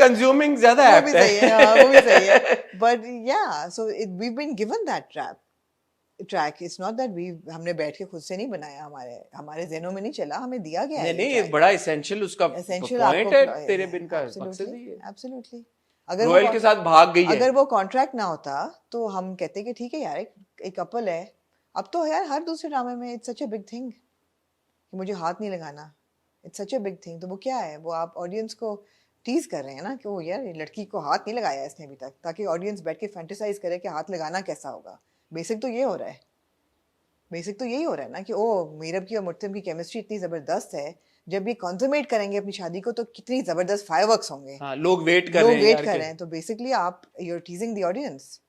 consuming ज्यादा वो apt भी सही है हाँ, वो भी सही है but yeah so we've been given that trap track it's not that we हमने बैठ के खुद से नहीं बनाया, हमारे ज़हनों में नहीं चला, हमें दिया गया है नहीं नहीं, ये बड़ा एसेंशियल उसका एसेंशियल पॉइंट है तेरे बिन का, मकसद ही है। एब्सोल्युटली रोयल के साथ भाग गई है। अगर वो कॉन्ट्रैक्ट ना होता तो हम कहते कि ठीक है यार, एक कपल है। अब तो यार हर दूसरे ड्रामे में it's such a big thing कि मुझे हाथ नहीं लगाना, it's such a big thing. तो वो क्या है, वो आप ऑडियंस को टीज कर रहे हैं ना कि वो यार ये लड़की को हाथ नहीं लगाया इसने अभी तक, ताकि ऑडियंस बैठ के फैंटेसाइज करे कि हाथ लगाना कैसा होगा। बेसिक तो ये हो रहा है, बेसिक तो यही हो रहा है ना कि ओ मीरब की और मुर्तम की केमिस्ट्री इतनी ज़बरदस्त है, जब ये कॉन्सुमेट करेंगे अपनी शादी को तो कितनी ज़बरदस्त फायरवर्क्स होंगे। हाँ, लोग वेट कर रहे हैं यार कर रहे हैं, तो बेसिकली आप you are teasing the audience.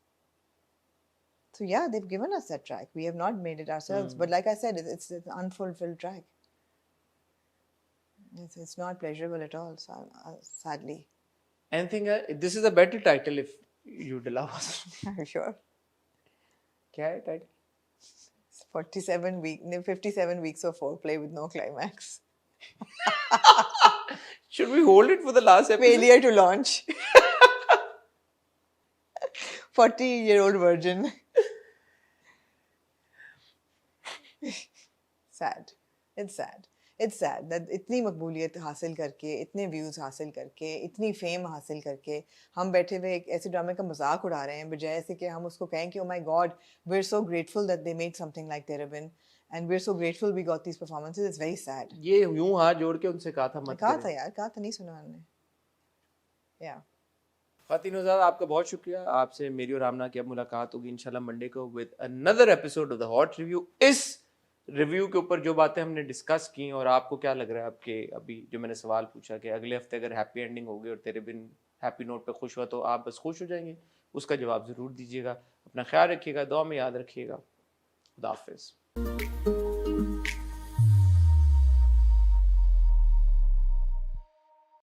So yeah, they've given us that track. We have not made it ourselves, but like I said, it's an unfulfilled track. It's not pleasurable at all, sadly. Anything this is a better title if you'd allow us. Are you sure? क्या है title? 57 weeks of foreplay with no climax. Should we hold it for the last episode? Failure to launch. 40-year-old virgin. sad. It's sad. It's sad that इतनी मकबूलियत हासिल करके, इतने व्यूज़ हासिल करके, इतनी फेम हासिल करके हम बैठे हुए एक ऐसे ड्रामे का मजाक उड़ा रहे हैं, बजाय ऐसे कि हम उसको कहें कि oh my God, we're so grateful that they made something like Terabin and we're so grateful we got these performances. It's very sad. ये यूं हाथ जोड़ के उनसे कहा था मत कहा करें। था यार, कहा था, नहीं सुना हमने। Yeah. ख़ातिन उज़ाद, आपका बहुत शुक्रिया। आपसे मेरी और आमना की अब मुलाकात होगी इंशाल्लाह मंडे को with another episode of the hot review. इस रिव्यू के ऊपर जो बातें हमने डिस्कस की, और आपको क्या लग रहा है आपके अभी जो मैंने सवाल पूछा कि अगले हफ्ते अगर हैप्पी एंडिंग होगी और तेरे बिन हैप्पी नोट पे खुश हुआ तो आप बस खुश हो जाएंगे, उसका जवाब ज़रूर दीजिएगा। अपना ख्याल रखिएगा, दुआ में याद रखिएगा। खुदा हाफिज़।